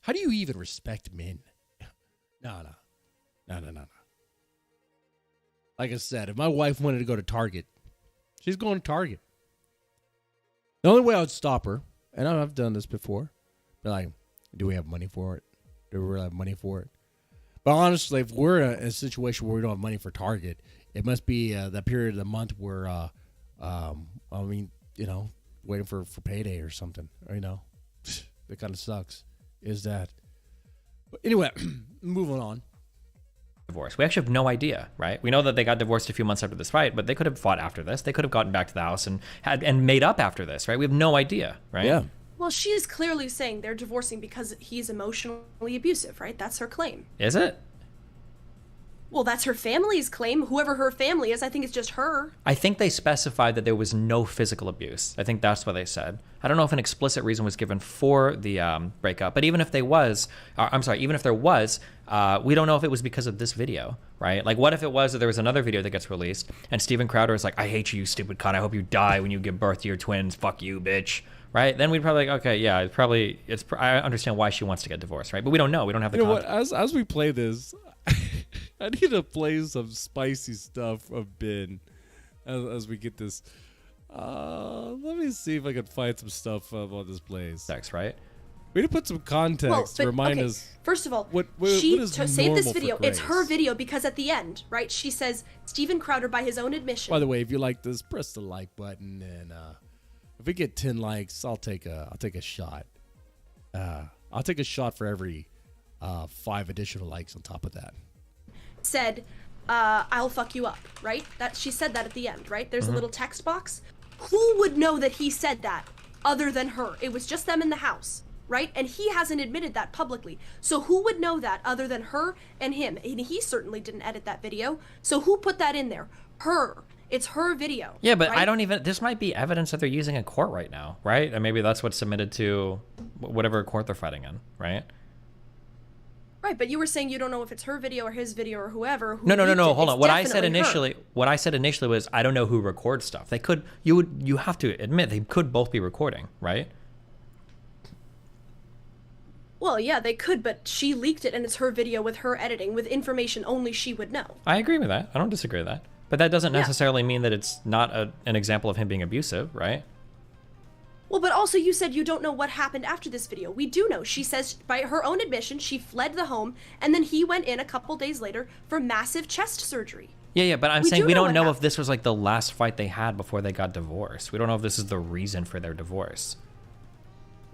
How do you even respect men? No. Like I said, if my wife wanted to go to Target, she's going to Target. The only way I would stop her, and I've done this before, be like, do we have money for it? Do we really have money for it? But honestly, if we're in a situation where we don't have money for Target, it must be that period of the month where, waiting for payday or something. That kind of sucks. Is that? But anyway, moving on. Divorce. We actually have no idea, right? We know that they got divorced a few months after this fight, but they could have fought after this. They could have gotten back to the house and made up after this, right? We have no idea, right? Yeah. Well, she is clearly saying they're divorcing because he's emotionally abusive, right? That's her claim. Is it? Well, that's her family's claim. Whoever her family is, I think it's just her. I think they specified that there was no physical abuse. I think that's what they said. I don't know if an explicit reason was given for the breakup, but even if there was, we don't know if it was because of this video, right? Like, what if it was that there was another video that gets released and Steven Crowder is like, I hate you, stupid cunt. I hope you die when you give birth to your twins. Fuck you, bitch. Right? Then we'd probably like, okay, yeah, I understand why she wants to get divorced, right? But we don't know. We don't have the context. What? As we play this, I need to play some spicy stuff of Ben as we get this. Let me see if I can find some stuff on this place. Sex, right? We need to put some context to remind us. First of all, what she is saved this video. Grace? It's her video because at the end, right, she says Steven Crowder, by his own admission. By the way, if you like this, press the like button, and if we get 10 likes, I'll take a shot. I'll take a shot for every 5 additional likes on top of that. Said, I'll fuck you up, right? That she said that at the end, right? There's a little text box. Who would know that he said that other than her? It was just them in the house, right? And he hasn't admitted that publicly. So who would know that other than her and him? And he certainly didn't edit that video. So who put that in there? Her. It's her video. Yeah, but right? This might be evidence that they're using in court right now, right? And maybe that's what's submitted to whatever court they're fighting in, right? Right, but you were saying you don't know if it's her video or his video or whoever. No. Hold on. What I said initially was I don't know who records stuff. They could. You have to admit they could both be recording, right? Well, yeah, they could, but she leaked it and it's her video with her editing with information only she would know. I agree with that. I don't disagree with that. But that doesn't necessarily mean that it's not an example of him being abusive, right? Well, but also you said you don't know what happened after this video. We do know. She says, by her own admission, she fled the home, and then he went in a couple days later for massive chest surgery. Yeah, but I'm saying we don't know if this was like the last fight they had before they got divorced. We don't know if this is the reason for their divorce.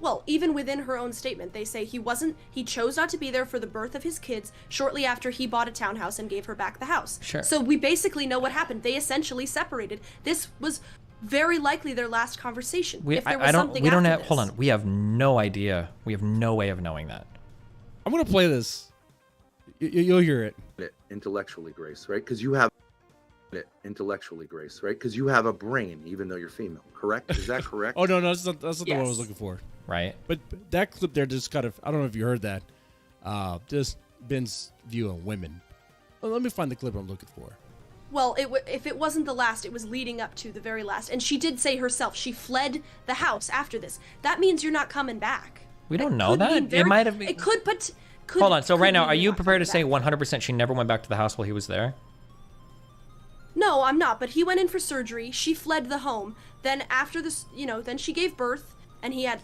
Well, even within her own statement, they say he chose not to be there for the birth of his kids shortly after he bought a townhouse and gave her back the house. Sure. So we basically know what happened. They essentially separated. This was very likely their last conversation. We have no idea. We have no way of knowing that. I'm going to play this. You'll hear it. Intellectually, Grace, right? Because you have intellectually, Grace, right? Because you have a brain, even though you're female, correct? Is that correct? Oh, no, that's not the one I was looking for. Right. But that clip there just kind of, I don't know if you heard that, just Ben's view on women. Well, let me find the clip I'm looking for. Well, if it wasn't the last, it was leading up to the very last. And she did say herself, she fled the house after this. That means you're not coming back. We don't know that. It might have been. It could, but... Hold on. So right now, are you prepared to say 100% she never went back to the house while he was there? No, I'm not. But he went in for surgery. She fled the home. Then after this, then she gave birth. and he had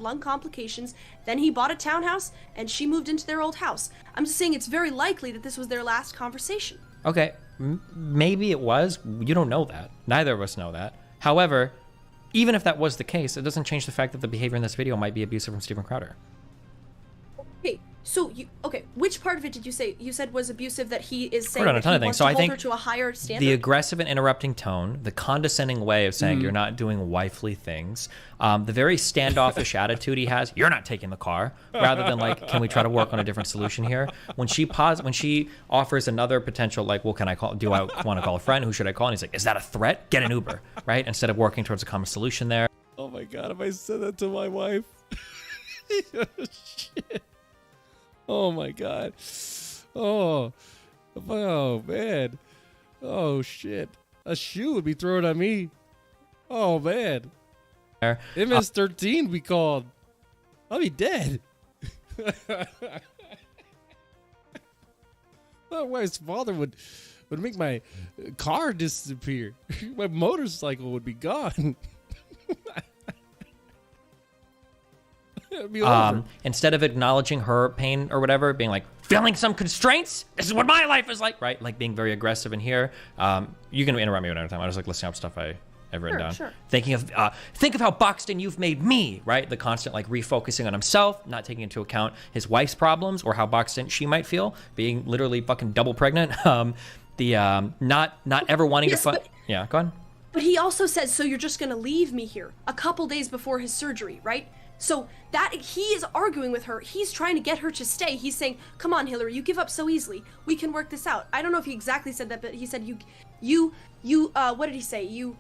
lung complications. Then he bought a townhouse, and she moved into their old house. I'm just saying it's very likely that this was their last conversation. Okay, maybe it was. You don't know that. Neither of us know that. However, even if that was the case, it doesn't change the fact that the behavior in this video might be abusive from Steven Crowder. Okay, so which part of it did you say? You said was abusive, that he is saying a ton of things. So I think her to a higher standard? The aggressive and interrupting tone, the condescending way of saying you're not doing wifely things, the very standoffish attitude he has, you're not taking the car, rather than like, can we try to work on a different solution here? When she offers another potential, like, well, do I want to call a friend? Who should I call? And he's like, is that a threat? Get an Uber, right? Instead of working towards a common solution there. Oh my God, if I said that to my wife. Shit. Oh my God. Oh man. Oh shit. A shoe would be thrown at me. Oh man. MS-13 be called. I'll be dead. My wife's father would make my car disappear. My motorcycle would be gone. Instead of acknowledging her pain or whatever, being like, feeling some constraints, this is what my life is like, right? Like being very aggressive in here. You can interrupt me at any time. I was like listening up stuff I've written down. Sure. Think of how boxed in you've made me, right? The constant like refocusing on himself, not taking into account his wife's problems or how boxed in she might feel, being literally fucking double pregnant. Not ever wanting to Yeah, go on. But he also says, so you're just gonna leave me here a couple days before his surgery, right? So that he is arguing with her. He's trying to get her to stay. He's saying, come on, Hillary, you give up so easily. We can work this out. I don't know if he exactly said that, but he said what did he say? You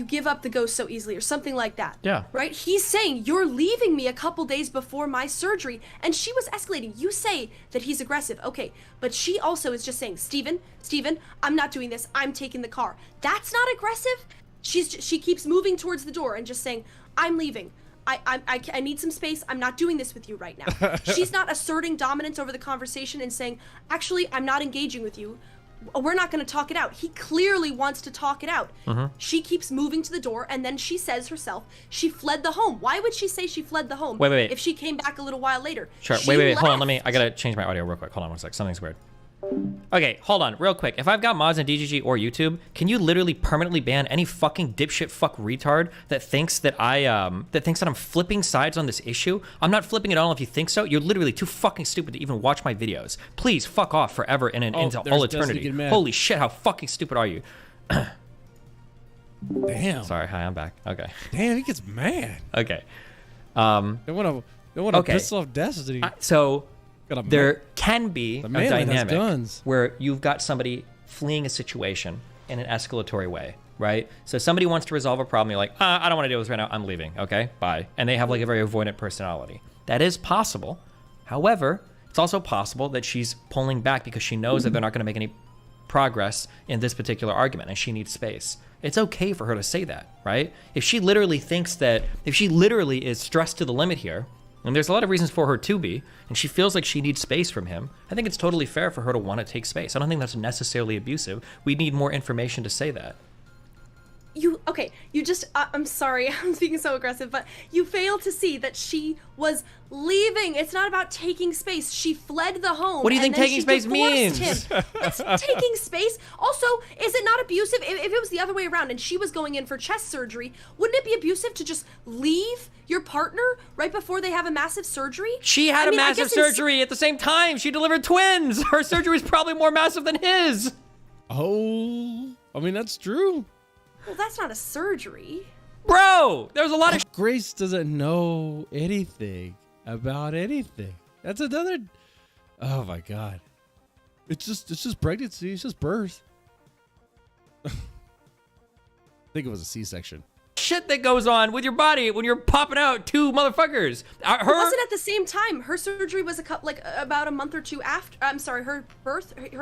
give up the ghost so easily or something like that. Yeah. Right? He's saying, you're leaving me a couple days before my surgery. And she was escalating. You say that he's aggressive. Okay. But she also is just saying, Steven, I'm not doing this. I'm taking the car. That's not aggressive. She keeps moving towards the door and just saying, I'm leaving. I need some space. I'm not doing this with you right now. She's not asserting dominance over the conversation and saying, actually, I'm not engaging with you. We're not going to talk it out. He clearly wants to talk it out. She keeps moving to the door, and then she says herself, she fled the home. Why would she say she fled the home wait. if she came back a little while later? Sure. Wait. Hold on. I got to change my audio real quick. Hold on one sec. Something's weird. Okay, hold on, real quick. If I've got mods on DGG or YouTube, can you literally permanently ban any fucking dipshit fuck retard that thinks that I'm flipping sides on this issue? I'm not flipping at all. If you think so, you're literally too fucking stupid to even watch my videos. Please fuck off forever and into all eternity. Holy shit, how fucking stupid are you? Damn. Sorry, hi, I'm back. Okay. Damn, he gets mad. Okay. They want to piss off Destiny. There can be a dynamic where you've got somebody fleeing a situation in an escalatory way, right? So somebody wants to resolve a problem. You're like, I don't want to deal with this right now. I'm leaving. Okay, bye. And they have like a very avoidant personality. That is possible. However, it's also possible that she's pulling back because she knows that they're not going to make any progress in this particular argument and she needs space. It's okay for her to say that, right? If she literally is stressed to the limit here, and there's a lot of reasons for her to be, and she feels like she needs space from him, I think it's totally fair for her to want to take space. I don't think that's necessarily abusive. We need more information to say that. I'm sorry, I'm speaking so aggressive, but you fail to see that she was leaving. It's not about taking space. She fled the home. What do you think taking space means? It's taking space. Also, is it not abusive? If it was the other way around and she was going in for chest surgery, wouldn't it be abusive to just leave your partner right before they have a massive surgery? She had a massive surgery at the same time. She delivered twins. Her surgery is probably more massive than his. Oh, I mean, that's true. Well, that's not a surgery. Bro, there's a lot of... Grace doesn't know anything about anything. That's another... Oh, my God. It's just pregnancy. It's just birth. I think it was a C-section. Shit that goes on with your body when you're popping out two motherfuckers. It wasn't at the same time. Her surgery was about a month or two after. I'm sorry, her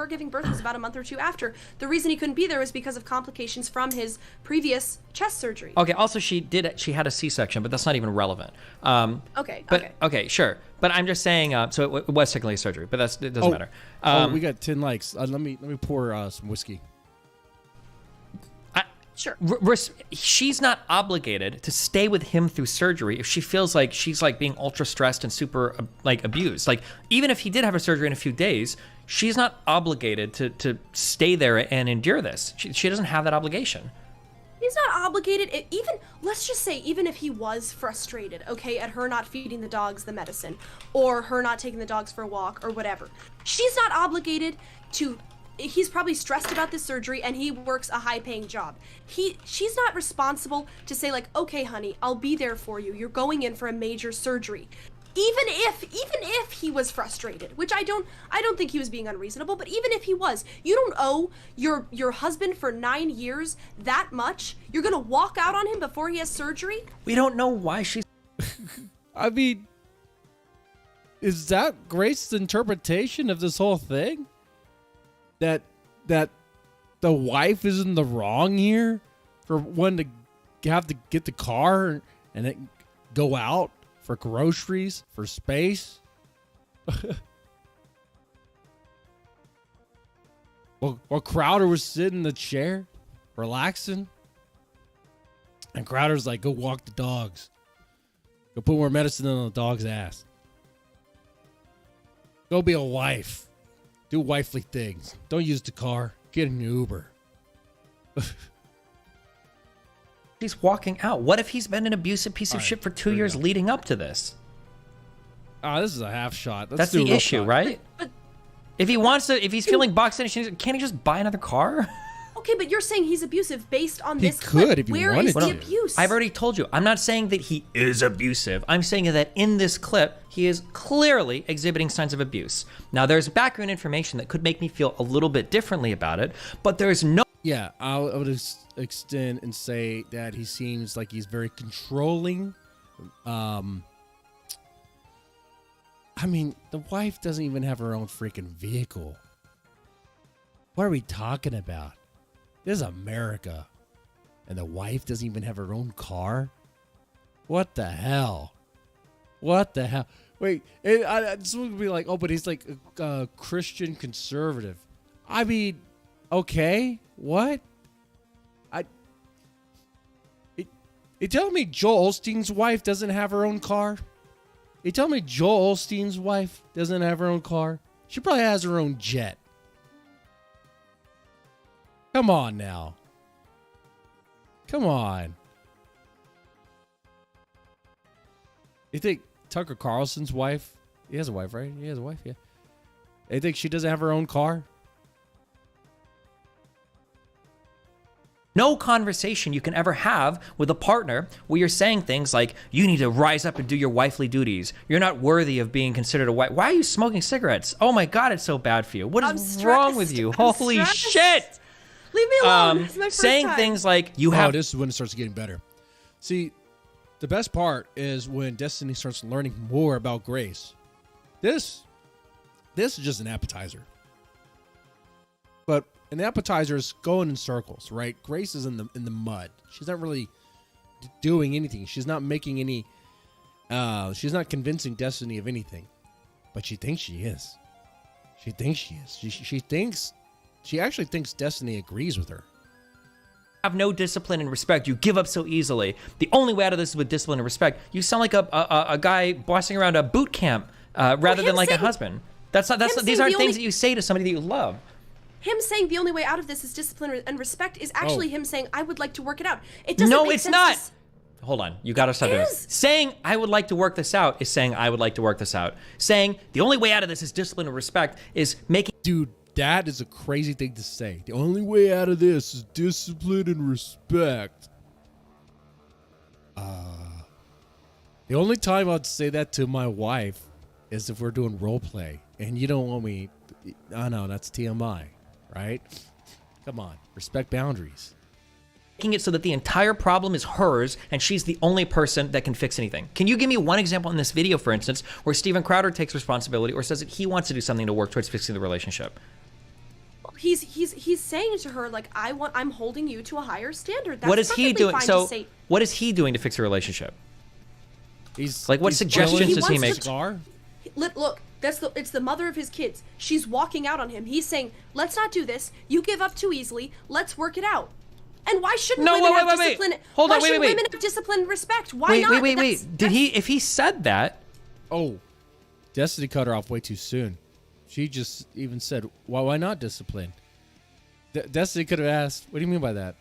giving birth was about a month or two after. The reason he couldn't be there was because of complications from his previous chest surgery. Okay. Also, she had a C-section, but that's not even relevant. Okay, sure. But I'm just saying. So it was technically a surgery, but it doesn't matter. We got 10 likes. Let me pour some whiskey. Sure. She's not obligated to stay with him through surgery if she feels like she's like being ultra stressed and super like abused. Like even if he did have a surgery in a few days, she's not obligated to stay there and endure this. She doesn't have that obligation. He's not obligated. Even, let's just say, even if he was frustrated, okay, at her not feeding the dogs the medicine, or her not taking the dogs for a walk, or whatever, she's not obligated to. He's probably stressed about this surgery and he works a high-paying job. She's not responsible to say like, okay, honey, I'll be there for you. You're going in for a major surgery. Even if he was frustrated, which I don't think he was being unreasonable, but even if he was, you don't owe your husband for 9 years that much. You're gonna walk out on him before he has surgery? We don't know why she's. I mean, is that Grace's interpretation of this whole thing? That the wife is in the wrong here for one to have to get the car and then go out for groceries, for space. While Crowder was sitting in the chair, relaxing, and Crowder's like, "Go walk the dogs. Go put more medicine on the dog's ass. Go be a wife." Do wifely things. Don't use the car. Get an Uber. He's walking out. What if he's been an abusive piece of shit for 2 years leading up to this? This is a half shot. That's the issue, right? But if he's feeling boxed in, can't he just buy another car? Okay, but you're saying he's abusive based on this clip. If Where is the abuse? I've already told you. I'm not saying that he is abusive. I'm saying that in this clip, he is clearly exhibiting signs of abuse. Now, there's background information that could make me feel a little bit differently about it, but there's no... Yeah, I would extend and say that he seems like he's very controlling. I mean, the wife doesn't even have her own freaking vehicle. What are we talking about? This is America. And the wife doesn't even have her own car? What the hell? What the hell? Wait, it's going to be like, oh, but he's like a Christian conservative. I mean, okay, what? You telling me Joel Osteen's wife doesn't have her own car? You telling me Joel Osteen's wife doesn't have her own car? She probably has her own jet. Come on now. Come on. You think Tucker Carlson's wife, he has a wife, right? He has a wife, yeah. You think she doesn't have her own car? No conversation you can ever have with a partner where you're saying things like, you need to rise up and do your wifely duties. You're not worthy of being considered a wife. Why are you smoking cigarettes? Oh my God, it's so bad for you. What is wrong with you? Holy shit. Leave me alone. It's my first saying time. things like, you have... Oh, this is when it starts getting better. See, the best part is when Destiny starts learning more about Grace. This is just an appetizer. But an appetizer is going in circles, right? Grace is in the mud. She's not really doing anything. She's not making any... she's not convincing Destiny of anything. But she thinks she is. She thinks she is. She actually thinks Destiny agrees with her. Have no discipline and respect. You give up so easily. The only way out of this is with discipline and respect. You sound like a guy bossing around a boot camp rather than like a husband. These aren't things that you say to somebody that you love. Him saying the only way out of this is discipline and respect is actually him saying, I would like to work it out. It doesn't No, make it's sense not. Hold on. You got to stop doing this. Saying, I would like to work this out is saying, I would like to work this out. Saying, the only way out of this is discipline and respect is making... Dude, that is a crazy thing to say. The only way out of this is discipline and respect. The only time I'd say that to my wife is if we're doing role play. And you don't want me... Oh, no, that's TMI, right? Come on. Respect boundaries. Making it so that the entire problem is hers and she's the only person that can fix anything. Can you give me one example in this video, for instance, where Steven Crowder takes responsibility or says that he wants to do something to work towards fixing the relationship? He's saying to her, like, I'm holding you to a higher standard. That's what is he doing? So what is he doing to fix a relationship? He's like, what suggestions does he make? Look, it's the mother of his kids. She's walking out on him. He's saying, let's not do this. You give up too easily. Let's work it out. And why shouldn't women have discipline? Hold on, why shouldn't women have discipline and respect? Why not? Wait. If he said that? Oh, Destiny cut her off way too soon. She just even said, why not discipline? Destiny could have asked, what do you mean by that?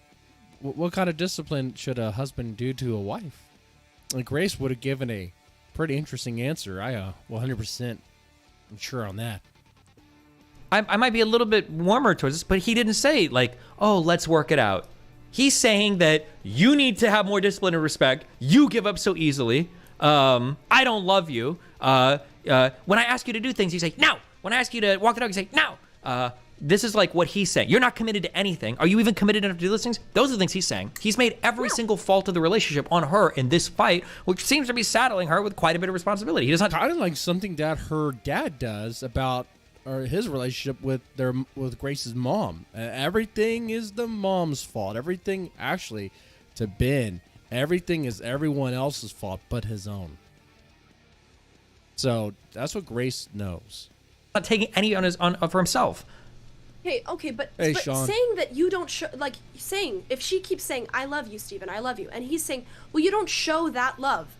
What kind of discipline should a husband do to a wife? And Grace would have given a pretty interesting answer. I 100% am sure on that. I might be a little bit warmer towards this, but he didn't say, like, oh, let's work it out. He's saying that you need to have more discipline and respect. You give up so easily. I don't love you. When I ask you to do things, you say, no. When I ask you to walk the dog, you say, no. This is like what he's saying. You're not committed to anything. Are you even committed enough to do those things? Those are the things he's saying. He's made every single fault of the relationship on her in this fight, which seems to be saddling her with quite a bit of responsibility. He does not kind of like something that her dad does about his relationship with Grace's mom. Everything is the mom's fault. Everything, actually, to Ben, everything is everyone else's fault but his own. So that's what Grace knows. Not taking any for himself. Okay, but Sean. saying that you don't show, like, saying, if she keeps saying, I love you, Steven, I love you, and he's saying, well, you don't show that love,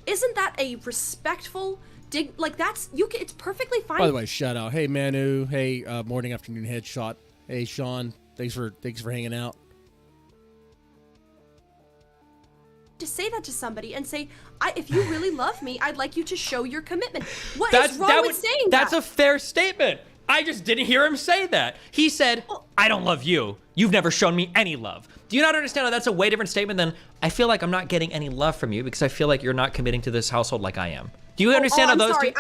isn't that a respectful, it's perfectly fine. By the way, shout out, hey Manu, hey morning, afternoon headshot, hey Sean, thanks for hanging out. To say that to somebody and say, if you really love me, I'd like you to show your commitment. What is wrong with saying that? That's a fair statement. I just didn't hear him say that. He said, I don't love you. You've never shown me any love. Do you not understand how that's a way different statement than, I feel like I'm not getting any love from you because I feel like you're not committing to this household like I am. Do you understand how those sorry.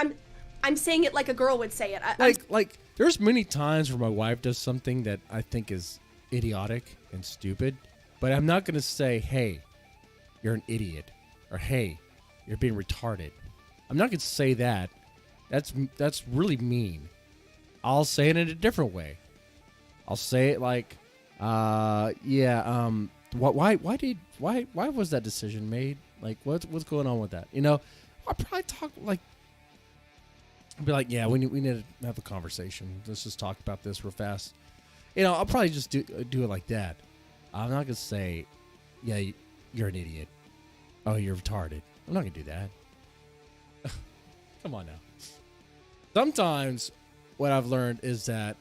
I'm saying it like a girl would say it. Like there's many times where my wife does something that I think is idiotic and stupid, but I'm not going to say, hey, you're an idiot, or hey, you're being retarded. I'm not going to say that. That's really mean. I'll say it in a different way. I'll say it like, why was that decision made? Like, what's going on with that? You know, I'll probably talk like, I'll be like, yeah, we need to have a conversation. Let's just talk about this real fast. You know, I'll probably just do it like that. I'm not gonna say, yeah, you're an idiot. Oh, you're retarded. I'm not gonna do that. Come on now. Sometimes what I've learned is that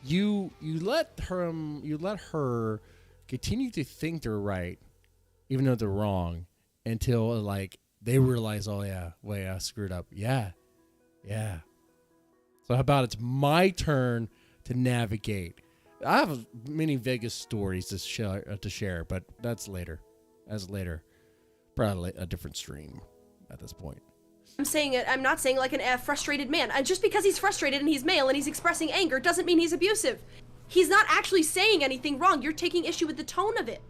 you let her continue to think they're right, even though they're wrong, until like they realize, oh yeah, wait, I screwed up. Yeah. So how about it's my turn to navigate? I have many Vegas stories to share, but that's later. Probably a different stream at this point. I'm not saying like a frustrated man. And just because he's frustrated and he's male and he's expressing anger doesn't mean he's abusive. He's not actually saying anything wrong. You're taking issue with the tone of it.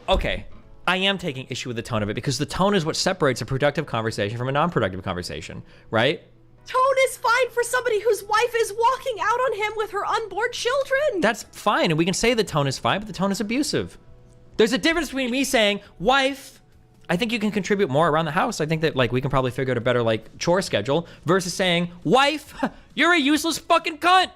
Okay. I am taking issue with the tone of it because the tone is what separates a productive conversation from a non-productive conversation, right? Tone is fine for somebody whose wife is walking out on him with her unborn children. That's fine, and we can say the tone is fine, but the tone is abusive. There's a difference between me saying, wife, I think you can contribute more around the house. I think that like we can probably figure out a better like chore schedule versus saying, wife, you're a useless fucking cunt.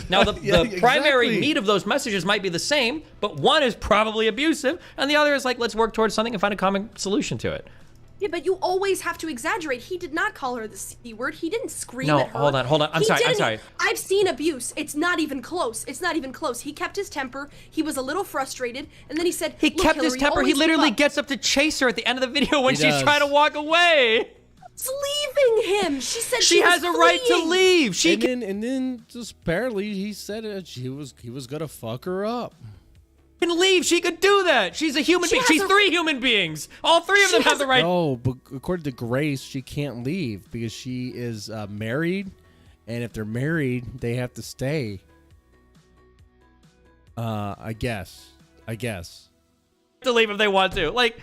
Now the primary meat of those messages might be the same, but one is probably abusive and the other is like, let's work towards something and find a common solution to it. Yeah, but you always have to exaggerate. He did not call her the C word. He didn't scream at her. No, hold on. I'm sorry. I've seen abuse. It's not even close. He kept his temper. He was a little frustrated, and then he said, he kept his temper. He literally gets up to chase her at the end of the video when she's trying to walk away. It's leaving him. She said she has a right to leave. And then just apparently he said it. He was gonna fuck her up. Can leave. She could do that. She's a human being. She's three human beings. All three of them have the right. No, but according to Grace, she can't leave because she is married, and if they're married, they have to stay. I guess. To leave if they want to. Like,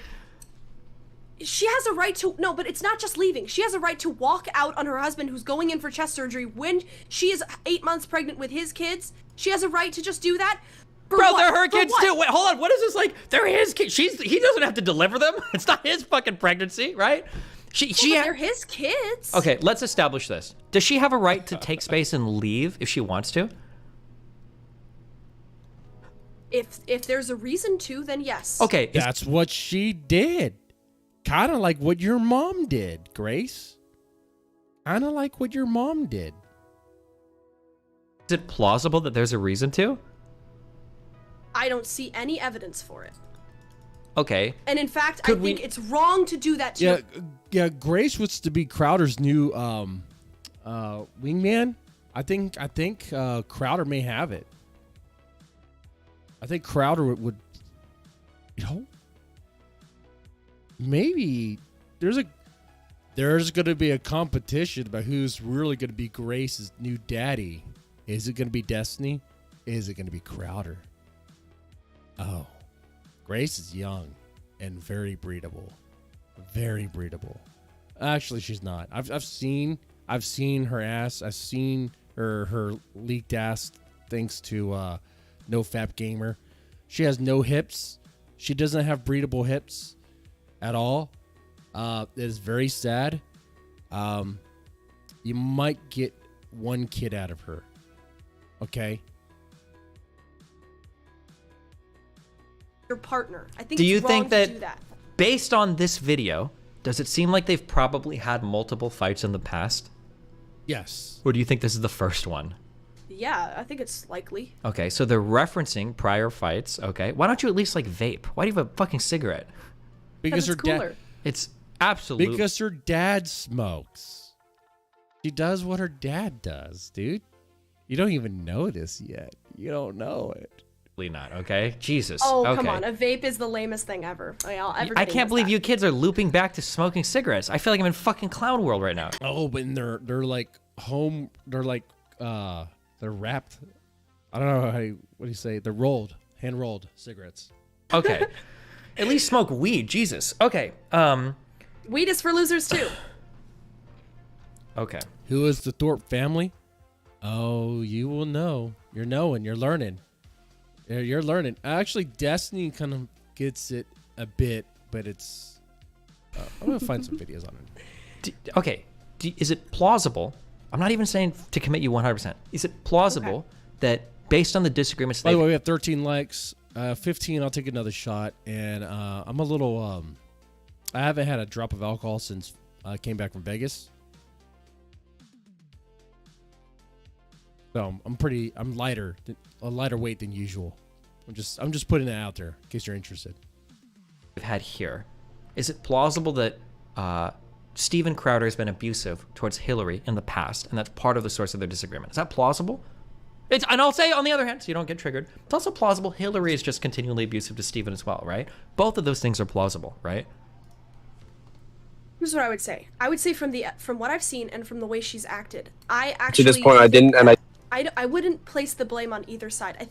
she has a right to. No, but it's not just leaving. She has a right to walk out on her husband who's going in for chest surgery when she is 8 months pregnant with his kids. She has a right to just do that. Bro, they're her kids too. Wait, hold on. What is this like? They're his kids. He doesn't have to deliver them. It's not his fucking pregnancy, right? They're his kids. Okay, let's establish this. Does she have a right to take space and leave if she wants to? If there's a reason to, then yes. Okay, That's what she did. Kind of like what your mom did, Grace. Kind of like what your mom did. is it plausible that there's a reason to? I don't see any evidence for it. Okay. And in fact, I think it's wrong to do that to Yeah, Grace was to be Crowder's new wingman. I think Crowder may have it. I think Crowder would maybe there's going to be a competition about who's really going to be Grace's new daddy. Is it going to be Destiny? Is it going to be Crowder? Oh, Grace is young and very breedable. Very breedable. Actually, she's not. I've seen her ass. I've seen her leaked ass thanks to NoFap Gamer. She has no hips. She doesn't have breedable hips at all. It is very sad. You might get one kid out of her. Okay. your partner. I think do you it's wrong think to that, do that. based on this video, does it seem like they've probably had multiple fights in the past? Yes. Or do you think this is the first one? Yeah, I think it's likely. Okay, so they're referencing prior fights. Okay, why don't you at least like vape? Why do you have a fucking cigarette? Because her dad. It's absolutely because her dad smokes. She does what her dad does, dude. You don't even know this yet. You don't know it. Not okay. Jesus. Oh, okay. come on. A vape is the lamest thing ever. I can't believe you kids are looping back to smoking cigarettes. I feel like I'm in fucking clown world right now. Oh, but they're like home. They're like they're wrapped. I don't know what do you say? They're rolled, hand rolled cigarettes. Okay. At least smoke weed. Jesus. Okay. Weed is for losers too. Okay. Who is the Thorpe family? Oh, you will know. You're knowing. You're learning. You're learning. Actually, Destiny kind of gets it a bit, but it's. I'm gonna find some videos on it. Okay. Is it plausible? I'm not even saying to commit you 100%. Is it plausible that based on the disagreements? By the way, we have 13 likes. 15. I'll take another shot, and I'm a little. I haven't had a drop of alcohol since I came back from Vegas. So I'm lighter, a lighter weight than usual. I'm just putting it out there in case you're interested. We've had here, is it plausible that Steven Crowder has been abusive towards Hillary in the past, and that's part of the source of their disagreement? Is that plausible? And I'll say, on the other hand, so you don't get triggered, it's also plausible Hillary is just continually abusive to Steven as well, right? Both of those things are plausible, right? Here's what I would say. I would say from what I've seen and from the way she's acted, I To actually. this point, I didn't, and I wouldn't place the blame on either side. I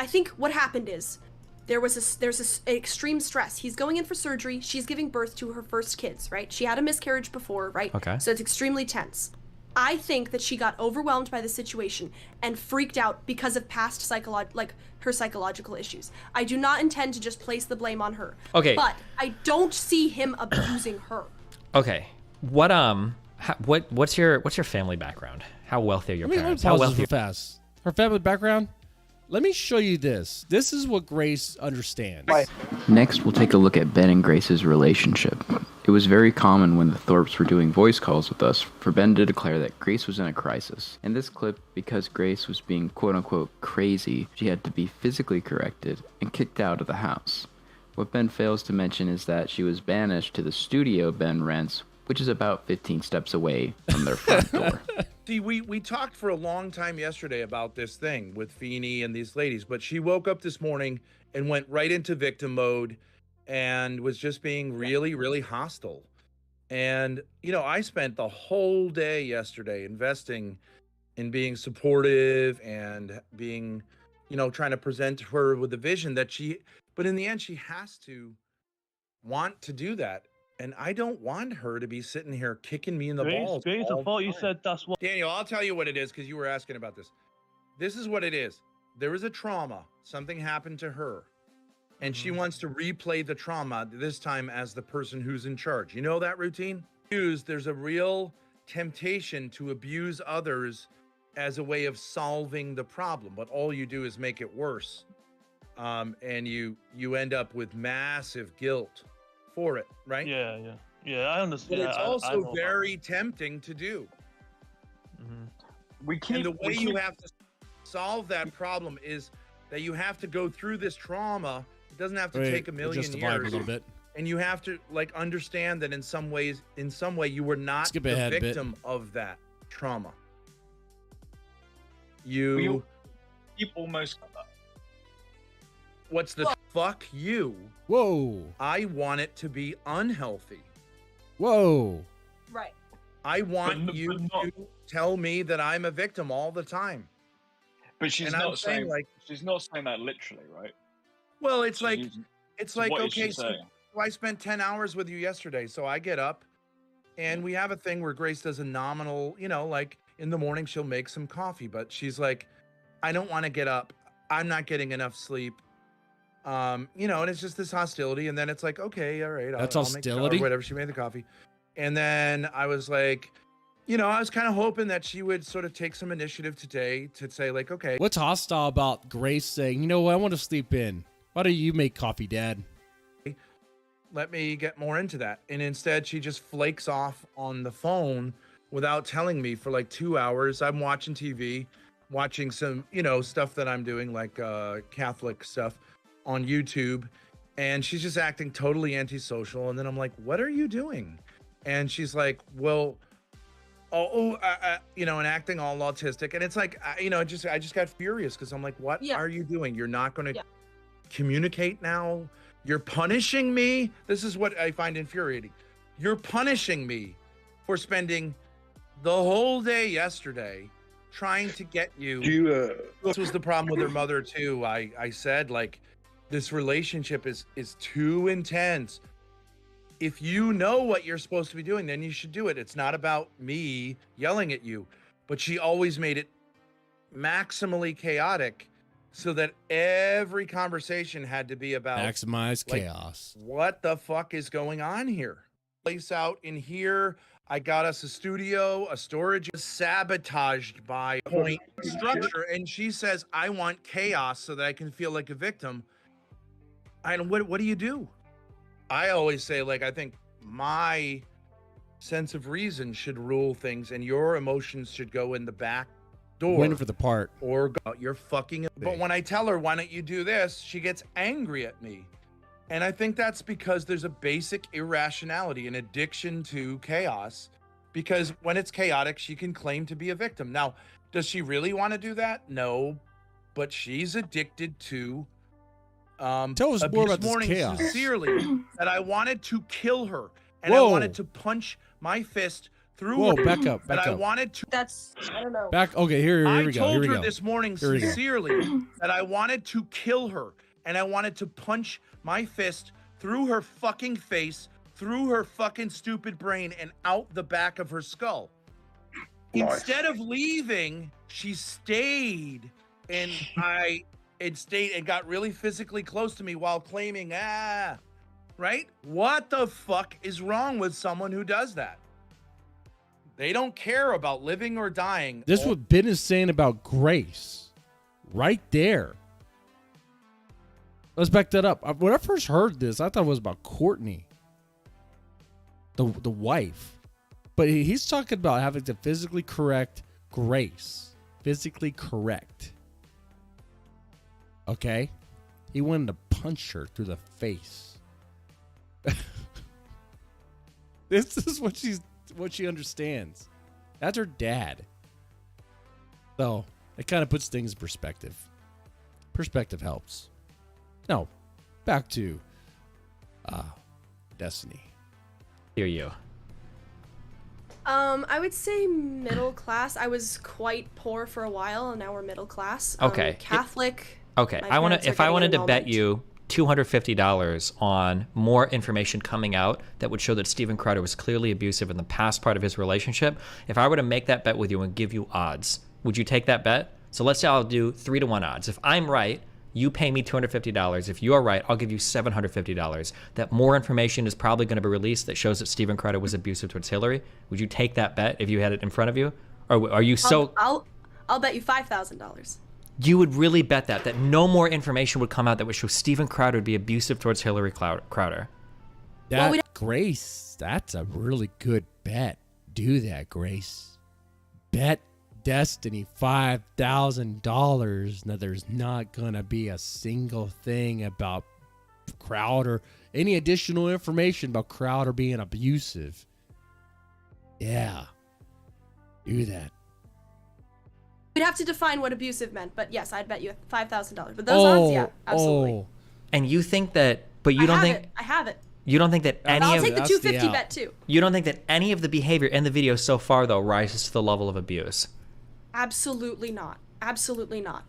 think what happened is there's extreme stress. He's going in for surgery. She's giving birth to her first kids, right? She had a miscarriage before, right? Okay. So it's extremely tense. I think that she got overwhelmed by the situation and freaked out because of past her psychological issues. I do not intend to just place the blame on her. Okay. But I don't see him abusing her. Okay. What's your family background? How wealthy are your parents? How wealthy? Fast. Her family background. Let me show you this. This is what Grace understands. Next, we'll take a look at Ben and Grace's relationship. It was very common when the Thorpes were doing voice calls with us for Ben to declare that Grace was in a crisis. In this clip, because Grace was being quote-unquote crazy, she had to be physically corrected and kicked out of the house. What Ben fails to mention is that she was banished to the studio Ben rents, which is about 15 steps away from their front door. See, we talked for a long time yesterday about this thing with Feeney and these ladies, but she woke up this morning and went right into victim mode and was just being really, really hostile. And, I spent the whole day yesterday investing in being supportive and being, trying to present her with the vision that but in the end, she has to want to do that. And I don't want her to be sitting here kicking me in the balls. Grace, I thought you said that's what. Daniel, I'll tell you what it is because you were asking about this. This is what it is. There is a trauma. Something happened to her. And she wants to replay the trauma, this time as the person who's in charge. You know that routine? There's a real temptation to abuse others as a way of solving the problem. But all you do is make it worse. and you end up with massive guilt for it, right? Yeah. I understand. But it's also very tempting to do. And the way you have to solve that problem is that you have to go through this trauma. It doesn't have to take a million just the years. vibe a little bit. And you have to like understand that in some way you were not the victim of that trauma. You almost. What's the fuck you? Whoa. I want it to be unhealthy. Whoa. Right. I want you to tell me that I'm a victim all the time. But she's not saying she's not saying that literally, right? Well, it's she's like using, it's so like what is okay, she so saying? I spent 10 hours with you yesterday, so I get up and we have a thing where Grace does a nominal, you know, like in the morning she'll make some coffee, but she's like, I don't want to get up. I'm not getting enough sleep. You know, and it's just this hostility, and then it's like, okay, all right, That's I'll hostility. make whatever. She made the coffee, and then I was like, you know, I was kind of hoping that she would sort of take some initiative today to say, like, okay, What's hostile about Grace saying, you know what, I want to sleep in. Why don't you make coffee, Dad? let me get more into that. And instead, she just flakes off on the phone without telling me for like 2 hours. I'm watching TV, watching some, you know, stuff that I'm doing, like Catholic stuff on YouTube. And she's just acting totally antisocial. And then I'm like, what are you doing? And she's like, well, you know, and acting all autistic. And it's like, you know, I just got furious because I'm like, what are you doing? You're not going to communicate now? You're punishing me? This is what I find infuriating. You're punishing me for spending the whole day yesterday trying to get you. This was the problem with her mother too. I said, like, this relationship is too intense. If you know what you're supposed to be doing, then you should do it. It's not about me yelling at you. But she always made it maximally chaotic so that every conversation had to be about maximize like, chaos. What the fuck is going on here? Place out in here. I got us a studio, a storage, sabotaged by point structure. And she says, I want chaos so that I can feel like a victim. What do you do? I always say, like, I think my sense of reason should rule things and your emotions should go in the back door. Waiting for the part. Or go, you're fucking. But when I tell her, why don't you do this? She gets angry at me. And I think that's because there's a basic irrationality, an addiction to chaos. Because when it's chaotic, she can claim to be a victim. Now, does she really want to do that? No. But she's addicted to tell us more about this chaos. Sincerely, that I wanted to kill her, and I wanted to punch my fist through her. Back up. I wanted to. That's, I don't know. Back. Okay, here we go. I told her this morning sincerely that I wanted to kill her, and I wanted to punch my fist through her fucking face, through her fucking stupid brain, and out the back of her skull. Nice. Instead of leaving, she stayed, and stayed and got really physically close to me while claiming, right? What the fuck is wrong with someone who does that? They don't care about living or dying. This is what Ben is saying about Grace. Right there. Let's back that up. When I first heard this, I thought it was about Courtney, the wife. But he's talking about having to physically correct Grace. Physically correct. Okay? He wanted to punch her through the face. This is what she understands. That's her dad. So it kind of puts things in perspective. Perspective helps. Now, back to Destiny. Hear you. I would say middle class. I was quite poor for a while, and now we're middle class. Okay. Catholic. Okay. If I wanted to bet you $250 on more information coming out that would show that Steven Crowder was clearly abusive in the past part of his relationship, if I were to make that bet with you and give you odds, would you take that bet? So let's say I'll do 3-to-1 odds. If I'm right, you pay me $250. If you're right, I'll give you $750. That more information is probably going to be released that shows that Steven Crowder was abusive towards Hillary. Would you take that bet if you had it in front of you? Or are you so... I'll bet you $5,000. You would really bet that no more information would come out that would show Steven Crowder would be abusive towards Hillary Crowder. Grace, that's a really good bet. Do that, Grace. Bet Destiny $5,000 that there's not gonna be a single thing about Crowder, any additional information about Crowder being abusive. Yeah, do that. We'd have to define what abusive meant, but yes, I'd bet you $5,000. But those odds, yeah, absolutely. And you think that, but you don't think I have it. You don't think that any I'll of take the 250 bet too. You don't think that any of the behavior in the video so far though rises to the level of abuse? Absolutely not. Absolutely not.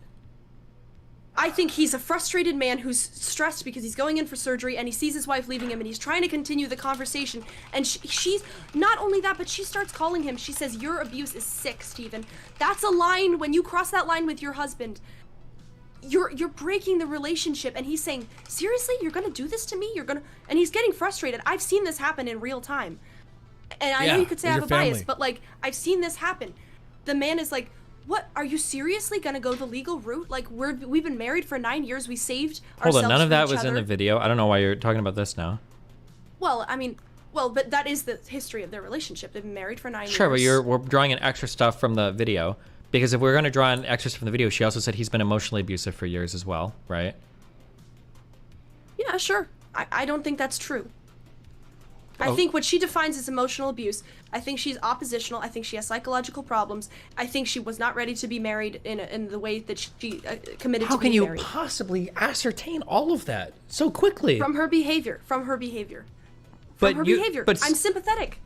I think he's a frustrated man who's stressed because he's going in for surgery and he sees his wife leaving him and he's trying to continue the conversation. And she's not only that, but she starts calling him. She says, "Your abuse is sick, Steven." That's a line. When you cross that line with your husband, you're breaking the relationship. And he's saying, "Seriously, you're gonna do this to me? You're gonna..." And he's getting frustrated. I've seen this happen in real time. And I know you could say I have a bias, but like, I've seen this happen. The man is like, "What? Are you seriously gonna go the legal route? Like, we've been married for 9 years. We saved ourselves. Hold on, none of that from each was in other." the video. I don't know why you're talking about this now. Well, I mean, but that is the history of their relationship. They've been married for 9 years. Sure, but we're drawing in extra stuff from the video. Because if we're going to draw in extra stuff from the video, she also said he's been emotionally abusive for years as well, right? Yeah, sure. I don't think that's true. I think what she defines as emotional abuse, I think she's oppositional. I think she has psychological problems. I think she was not ready to be married in the way that she committed to being married. How can you possibly ascertain all of that so quickly? From her behavior. From her behavior. But I'm sympathetic.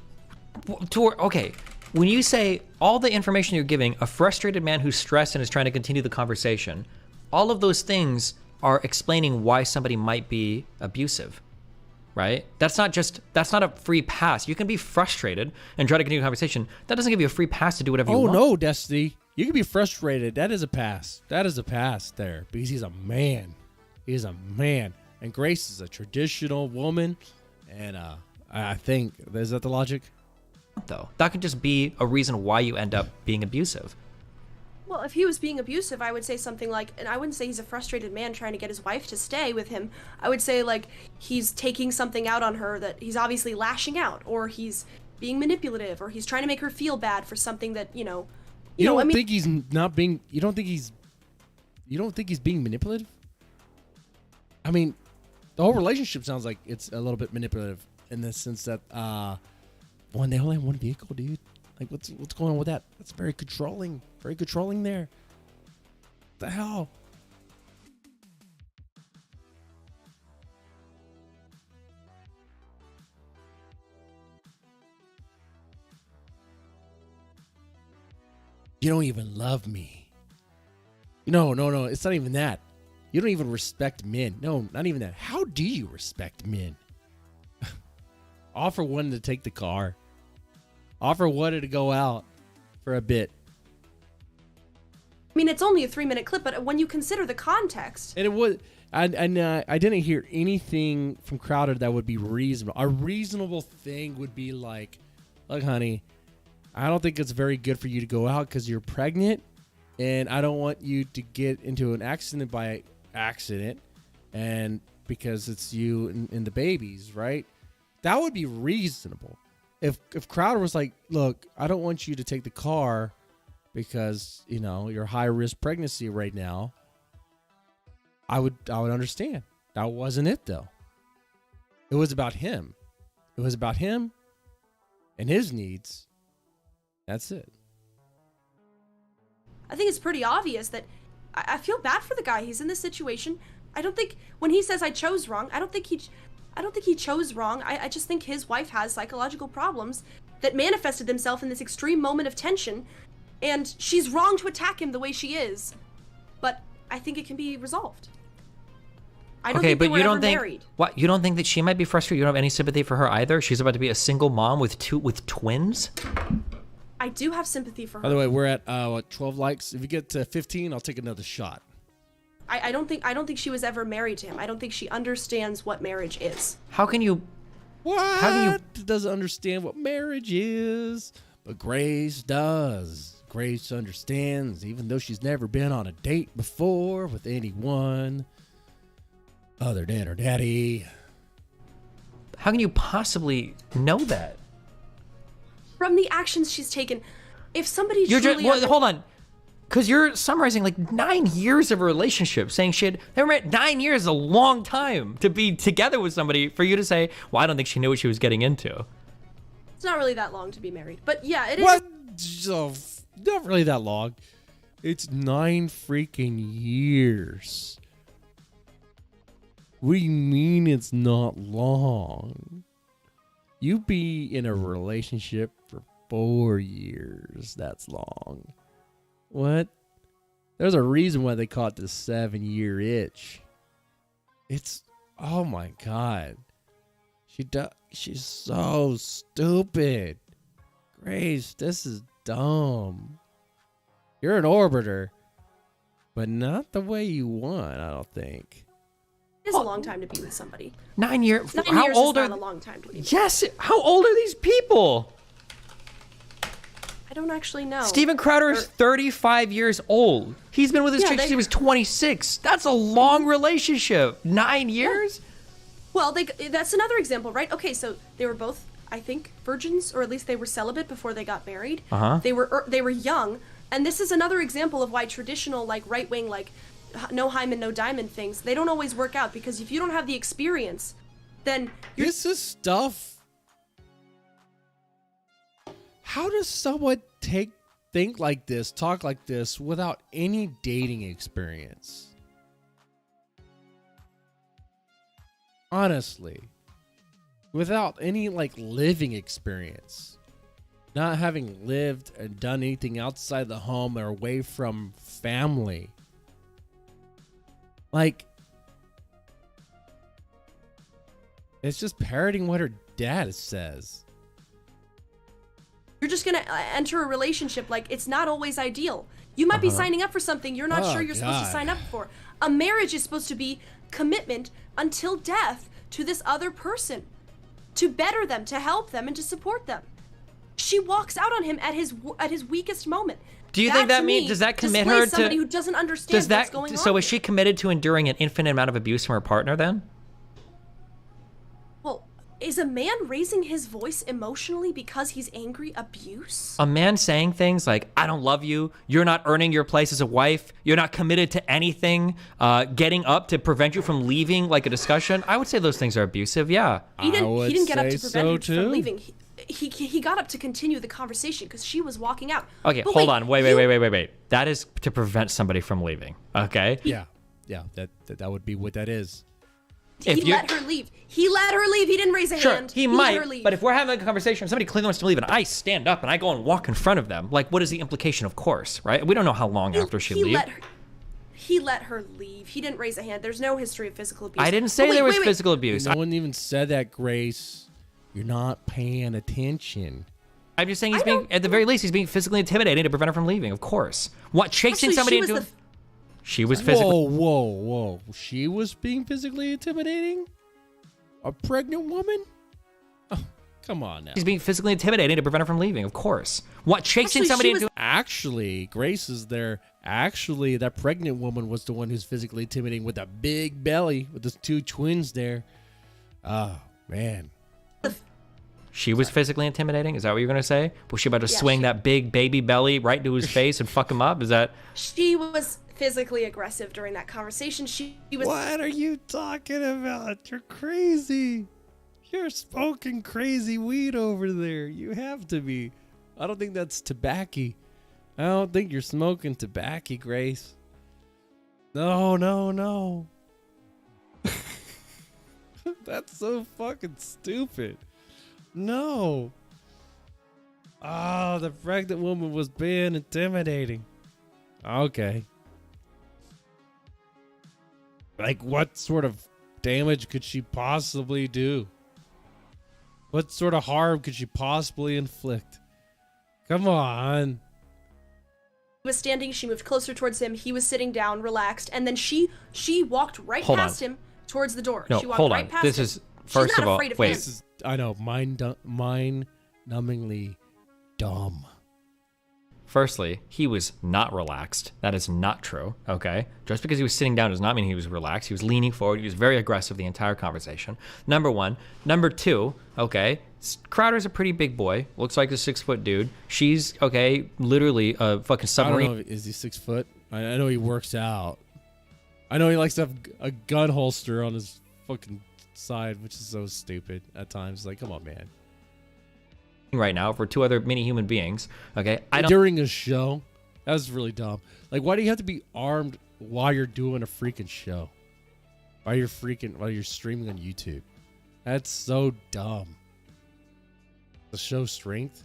Okay. When you say all the information you're giving, a frustrated man who's stressed and is trying to continue the conversation, all of those things are explaining why somebody might be abusive, right? That's not a free pass. You can be frustrated and try to continue the conversation. That doesn't give you a free pass to do whatever you want. Oh no, Destiny. You can be frustrated. That is a pass. That is a pass there because he's a man. He is a man. And Grace is a traditional woman. And I think, is that the logic? Though that could just be a reason why you end up being abusive. Well, if he was being abusive, I would say something like, and I wouldn't say he's a frustrated man trying to get his wife to stay with him. I would say like he's taking something out on her, that he's obviously lashing out, or he's being manipulative, or he's trying to make her feel bad for something that, you don't think he's being manipulative? I mean, the whole relationship sounds like it's a little bit manipulative in the sense that they only have one vehicle, dude. Like, what's going on with that? That's very controlling there. What the hell? You don't even love me. No, it's not even that. You don't even respect men. No, not even that. How do you respect men? Offer one to take the car. Offer one to go out for a bit. I mean, it's only a 3-minute clip, but when you consider the context. And it was, I didn't hear anything from Crowder that would be reasonable. A reasonable thing would be like, look, honey, I don't think it's very good for you to go out because you're pregnant, and I don't want you to get into an accident by accident, and because it's you and the babies, right? That would be reasonable. If Crowder was like, look, I don't want you to take the car because, you're high risk pregnancy right now, I would understand. That wasn't it though. It was about him. It was about him and his needs. That's it. I think it's pretty obvious that I feel bad for the guy. He's in this situation. I don't think when he says I chose wrong, I don't think he chose wrong. I just think his wife has psychological problems that manifested themselves in this extreme moment of tension, and she's wrong to attack him the way she is. But I think it can be resolved. I don't think they were ever married. What? You don't think that she might be frustrated? You don't have any sympathy for her either? She's about to be a single mom with twins? I do have sympathy for her. By the way, we're at 12 likes. If you get to 15, I'll take another shot. I don't think she was ever married to him. I don't think she understands what marriage is. How can you? What? Doesn't understand what marriage is, but Grace does. Grace understands, even though she's never been on a date before with anyone other than her daddy. How can you possibly know that? From the actions she's taken. If somebody truly... Hold on. Because you're summarizing like 9 years of a relationship, saying shit. Never 9 years is a long time to be together with somebody for you to say, well, I don't think she knew what she was getting into. It's not really that long to be married. But yeah, it is. What? So, not really that long. It's 9 freaking years. What do you mean it's not long? You be in a relationship for 4 years. That's long. What? There's a reason why they call it the 7-year itch. It's, oh my God. She's so stupid. Grace, this is dumb. You're an orbiter, but not the way you want, I don't think. It is a long time to be with somebody. 9 years. 9 How years old is are? not a long time to be. Yes. How old are these people? I don't actually know. Steven Crowder is 35 years old. He's been with his chick since he was 26. That's a long relationship. 9 years? Well, that's another example, right? Okay, so they were both, I think, virgins, or at least they were celibate before they got married. Uh-huh. They were young, and this is another example of why traditional, like, right-wing, like, no hymen, no diamond things, they don't always work out, because if you don't have the experience, then this is stuff. How does someone think like this, talk like this, without any dating experience? Honestly. Without any, like, living experience. Not having lived and done anything outside the home or away from family. Like, it's just parroting what her dad says. you're just going to enter a relationship. Like, it's not always ideal. You might be signing up for something you're not sure you're supposed to sign up for. A marriage is supposed to be commitment until death to this other person, to better them, to help them, and to support them. She walks out on him at his weakest moment. Do you think that means, does that commit her to somebody who doesn't understand what's going on? So is she committed to enduring an infinite amount of abuse from her partner then? Well, is a man raising his voice emotionally because he's angry abuse? A man saying things like, I don't love you, you're not earning your place as a wife, you're not committed to anything, getting up to prevent you from leaving, like a discussion, I would say those things are abusive, yeah. He didn't get up to prevent you from leaving. He got up to continue the conversation because she was walking out. Okay, but hold on. Wait. That is to prevent somebody from leaving, okay? Yeah, that would be what that is. He let her leave. He let her leave. He didn't raise a hand. He might, but if we're having a conversation, somebody clearly wants to leave, and I stand up and I go and walk in front of them, like, what is the implication? Of course, right? We don't know how long after she leaves. He let her leave. He didn't raise a hand. There's no history of physical abuse. I didn't say there was physical abuse. No one even said that, Grace. You're not paying attention. I'm just saying at the very least, he's being physically intimidating to prevent her from leaving, of course. What, chasing somebody into... She was physically... Whoa. She was being physically intimidating? A pregnant woman? Oh, come on now. He's being physically intimidating to prevent her from leaving, of course. What, chasing somebody into... Actually, Grace is there. Actually, that pregnant woman was the one who's physically intimidating with a big belly, with those two twins there. Oh, man. She was physically intimidating? Is that what you're going to say? Was she about to swing that big baby belly right into his face and fuck him up? Is that... She was physically aggressive during that conversation. She was... What are you talking about? You're crazy. You're smoking crazy weed over there. You have to be. I don't think that's tobacco. I don't think you're smoking tobacco, Grace. No. That's so fucking stupid. No. Oh, the pregnant woman was being intimidating. Okay. Like, what sort of damage could she possibly do? What sort of harm could she possibly inflict? Come on. He was standing, she moved closer towards him, he was sitting down, relaxed, and then she walked right past him towards the door. No, she walked hold right on. past This him. is, first of all, wait. I know, mind-numbingly dumb. Firstly, he was not relaxed. That is not true, okay? Just because he was sitting down does not mean he was relaxed. He was leaning forward. He was very aggressive the entire conversation. Number one. Number two, okay, Crowder's a pretty big boy. Looks like a 6-foot dude. She's, okay, literally a fucking submarine. I don't know, is he 6 foot? I know he works out. I know he likes to have a gun holster on his fucking side, which is so stupid at times. Like, come on, man. Right now for 2 other mini human beings, okay? During a show? That was really dumb. Like, why do you have to be armed while you're doing a freaking show? While you're streaming on YouTube? That's so dumb. The show strength?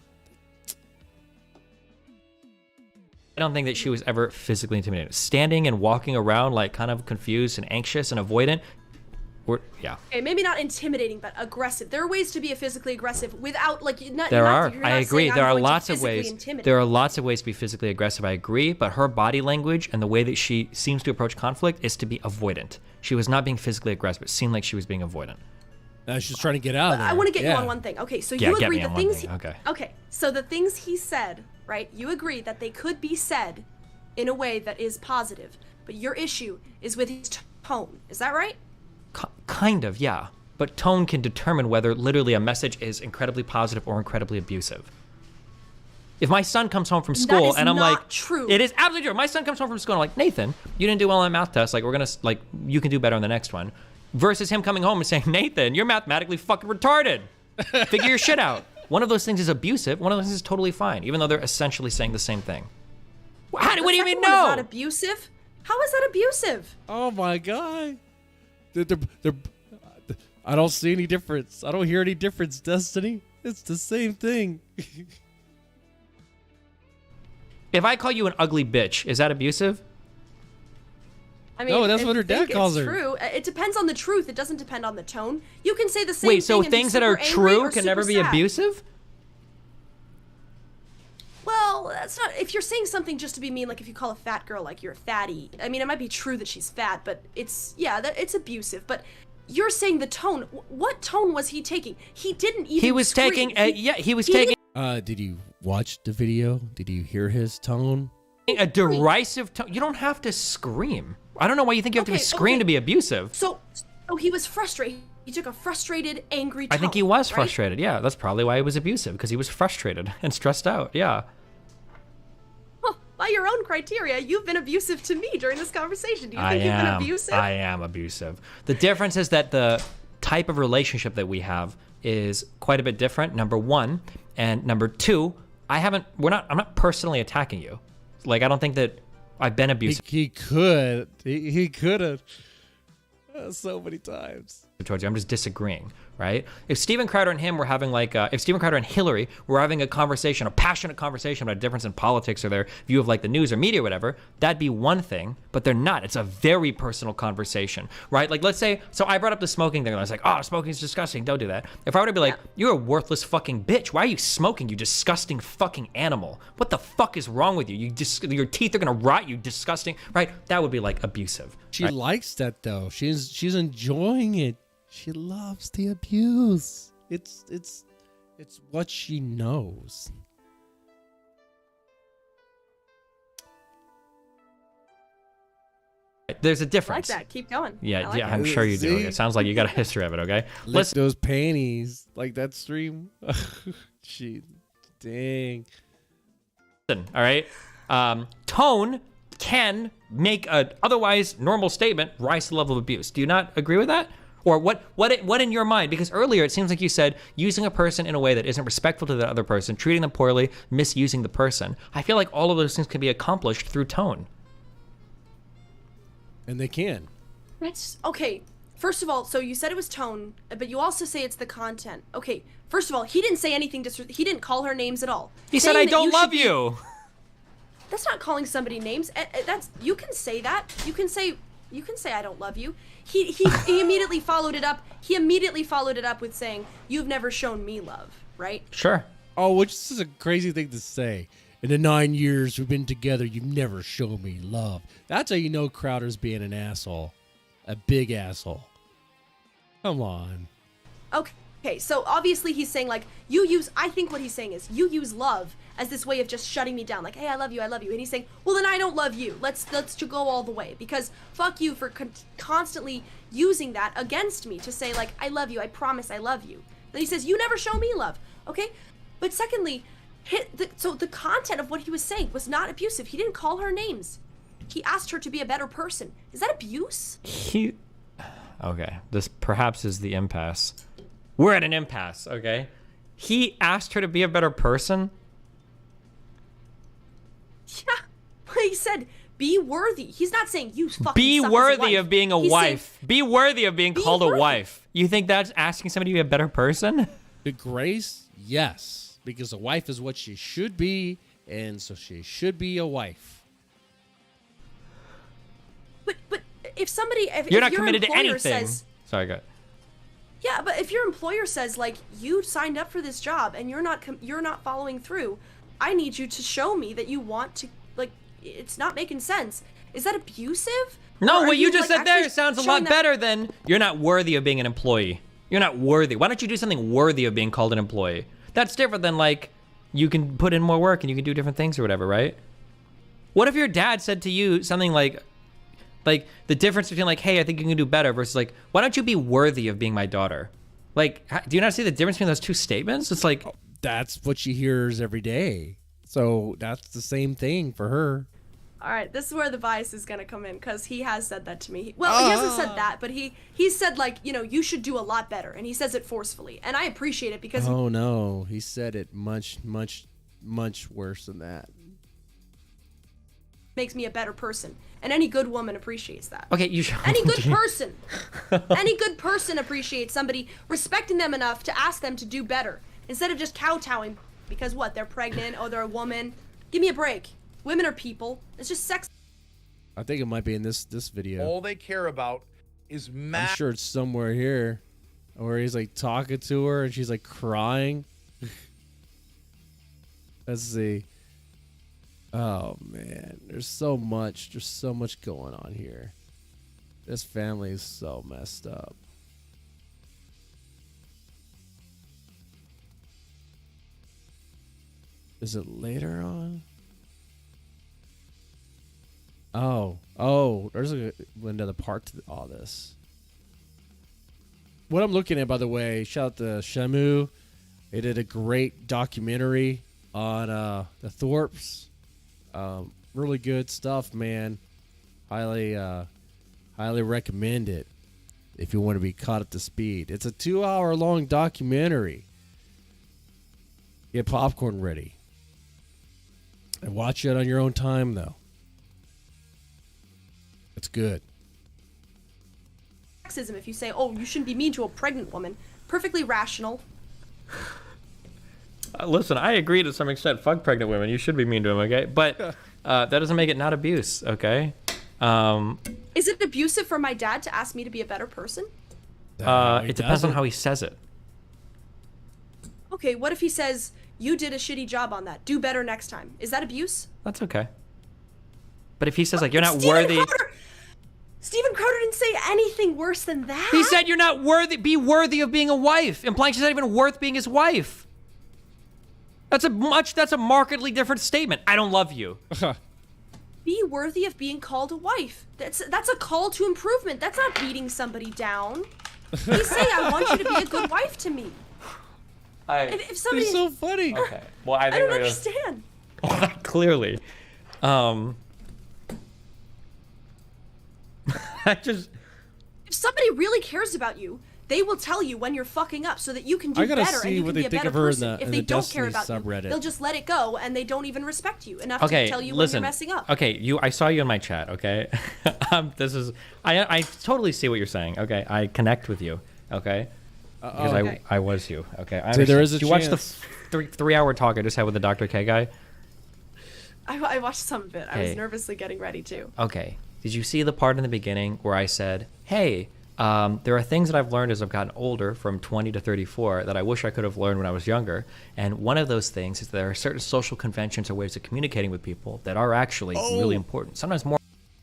I don't think that she was ever physically intimidated. Standing and walking around like kind of confused and anxious and avoidant. Yeah. Okay, maybe not intimidating, but aggressive. There are ways to be a physically aggressive without, like, not. There are. You're not I agree. saying There I'm are going to lots of physically ways. intimidate. There are lots of ways to be physically aggressive. I agree, but her body language and the way that she seems to approach conflict is to be avoidant. She was not being physically aggressive. It seemed like she was being avoidant. She's trying to get out of there. I want to get you on one thing. Okay, so you agree the things. Okay, so the things he said, right? You agree that they could be said in a way that is positive, but your issue is with his tone. Is that right? Kind of, yeah. But tone can determine whether literally a message is incredibly positive or incredibly abusive. If my son comes home from school and I'm like, true. It is absolutely true. My son comes home from school and I'm like, Nathan, you didn't do well on that math test. Like, you can do better on the next one. Versus him coming home and saying, Nathan, you're mathematically fucking retarded. Figure your shit out. One of those things is abusive. One of those things is totally fine, even though they're essentially saying the same thing. What do you even know? Not abusive? How is that abusive? Oh my god. I don't see any difference. I don't hear any difference, Destiny. It's the same thing. If I call you an ugly bitch, is that abusive? I mean, no, that's what her dad calls her. True. It depends on the truth. It doesn't depend on the tone. You can say the same thing. Wait, so things that are true can never be abusive? Well, that's not. If you're saying something just to be mean, like if you call a fat girl like you're a fatty, I mean, it might be true that she's fat, but it's it's abusive. But you're saying the tone. What tone was he taking? He didn't even. He was taking. He was taking. Did you watch the video? Did you hear his tone? A derisive tone. You don't have to scream. I don't know why you think you have to scream to be abusive. So he was frustrated. He took a frustrated, angry tone. I think he was frustrated. Yeah, that's probably why he was abusive, because he was frustrated and stressed out. Yeah. Well, by your own criteria, you've been abusive to me during this conversation. Do you think you've been abusive? I am abusive. The difference is that the type of relationship that we have is quite a bit different. Number one, and number two, I'm not personally attacking you. Like, I don't think that I've been abusive. He could have so many times. Towards you. I'm just disagreeing, right? If Steven Crowder and him were having if Steven Crowder and Hillary were having a passionate conversation about a difference in politics or their view of the news or media or whatever, that'd be one thing, but they're not. It's a very personal conversation, right? Like, let's say, so I brought up the smoking thing and I was like, oh, smoking's disgusting, don't do that. If I were to be like, you're a worthless fucking bitch, why are you smoking, you disgusting fucking animal? What the fuck is wrong with you? Your teeth are gonna rot, you disgusting, right? That would be abusive. She likes that though. She's enjoying it. She loves the abuse. It's what she knows. There's a difference. I like that. Keep going. Yeah, I'm sure you do. It sounds like you got a history of it, okay? Lick those panties like that stream. Dang. Listen, all right? Tone can make a otherwise normal statement rise to the level of abuse. Do you not agree with that? Or what in your mind? Because earlier it seems like you said using a person in a way that isn't respectful to the other person, treating them poorly, misusing the person. I feel like all of those things can be accomplished through tone. And they can. That's okay. First of all, so you said it was tone, but you also say it's the content. Okay, first of all, he didn't say anything. He didn't call her names at all. He said, "I don't love you." That's not calling somebody names. That's you can say that. You can say I don't love you. He immediately followed it up. He immediately followed it up with saying, "You've never shown me love," right? Sure. Oh, which is a crazy thing to say. In the 9 years we've been together, you've never shown me love. That's how you know Crowder's being an asshole. A big asshole. Come on. Okay, so obviously he's saying like, I think what he's saying is, you use love as this way of just shutting me down. Like, hey, I love you. And he's saying, well, then I don't love you. Let's go all the way. Because fuck you for constantly using that against me to say like, I love you. I promise I love you. Then he says, you never show me love. Okay? But secondly, so the content of what he was saying was not abusive. He didn't call her names. He asked her to be a better person. Is that abuse? Okay, this perhaps is the impasse. We're at an impasse, okay? He asked her to be a better person? Yeah, but he said, be worthy. He's not saying you fucking be suck worthy as a of being a wife. Be worthy of being called a wife. You think that's asking somebody to be a better person? To Grace, yes. Because a wife is what she should be, and so she should be a wife. But if somebody... You're not committed to anything. Says, Sorry, go ahead. Yeah, but if your employer says, like, you signed up for this job and you're not following through, I need you to show me that you want to, like, it's not making sense. Is that abusive? No, what you just said there sounds a lot better than you're not worthy of being an employee. You're not worthy. Why don't you do something worthy of being called an employee? That's different than, like, you can put in more work and you can do different things or whatever, right? What if your dad said to you something like the difference between like, hey, I think you can do better versus like, why don't you be worthy of being my daughter? Like, do you not see the difference between those two statements? It's like, that's what she hears every day. So that's the same thing for her. All right, this is where the bias is going to come in because he has said that to me. Well, he hasn't said that, but he said like, you know, you should do a lot better. And he says it forcefully. And I appreciate it because... Oh, no. He said it much, much, much worse than that. Makes me a better person. And any good woman appreciates that. Okay, any good person appreciates somebody respecting them enough to ask them to do better instead of just kowtowing because what? They're pregnant, oh, they're a woman. Give me a break. Women are people. It's just sex. I think it might be in this video. All they care about is I'm sure it's somewhere here where he's like talking to her and she's like crying. Let's see. Oh man, there's so much going on here. This family is so messed up. Is it later on? Oh, there's another part to all this. What I'm looking at, by the way, shout out to Shamu. They did a great documentary on the Thorpes. Really good stuff, man. Highly recommend it if you want to be caught up to speed. It's a 2-hour-long documentary. Get popcorn ready. And watch it on your own time, though. It's good. Sexism if you say, oh, you shouldn't be mean to a pregnant woman. Perfectly rational. Listen, I agree to some extent. Fuck pregnant women. You should be mean to them, okay? But that doesn't make it not abuse, okay? Is it abusive for my dad to ask me to be a better person? It depends on how he says it. Okay, what if he says, you did a shitty job on that. Do better next time. Is that abuse? That's okay. But if he says, like, you're not worthy... Stephen Crowder didn't say anything worse than that. He said you're not worthy... Be worthy of being a wife, implying she's not even worth being his wife. That's a markedly different statement. I don't love you. Be worthy of being called a wife. That's a call to improvement. That's not beating somebody down. He's saying, I want you to be a good wife to me. If somebody... It's so funny. Okay. Well, I don't understand. Clearly. If somebody really cares about you, they will tell you when you're fucking up so that you can do better and you can be a better person. If they don't care about you, they'll just let it go and they don't even respect you enough to tell you when you're messing up. Okay, I saw you in my chat, okay? I totally see what you're saying, okay? I connect with you, okay? Because I was you, okay? So there is a chance. Did you watch the 3-hour talk I just had with the Dr. K guy? I watched some of it. I was nervously getting ready too. Okay. Did you see the part in the beginning where I said, hey, there are things that I've learned as I've gotten older, from 20 to 34, that I wish I could have learned when I was younger. And one of those things is there are certain social conventions or ways of communicating with people that are actually really important. Sometimes more.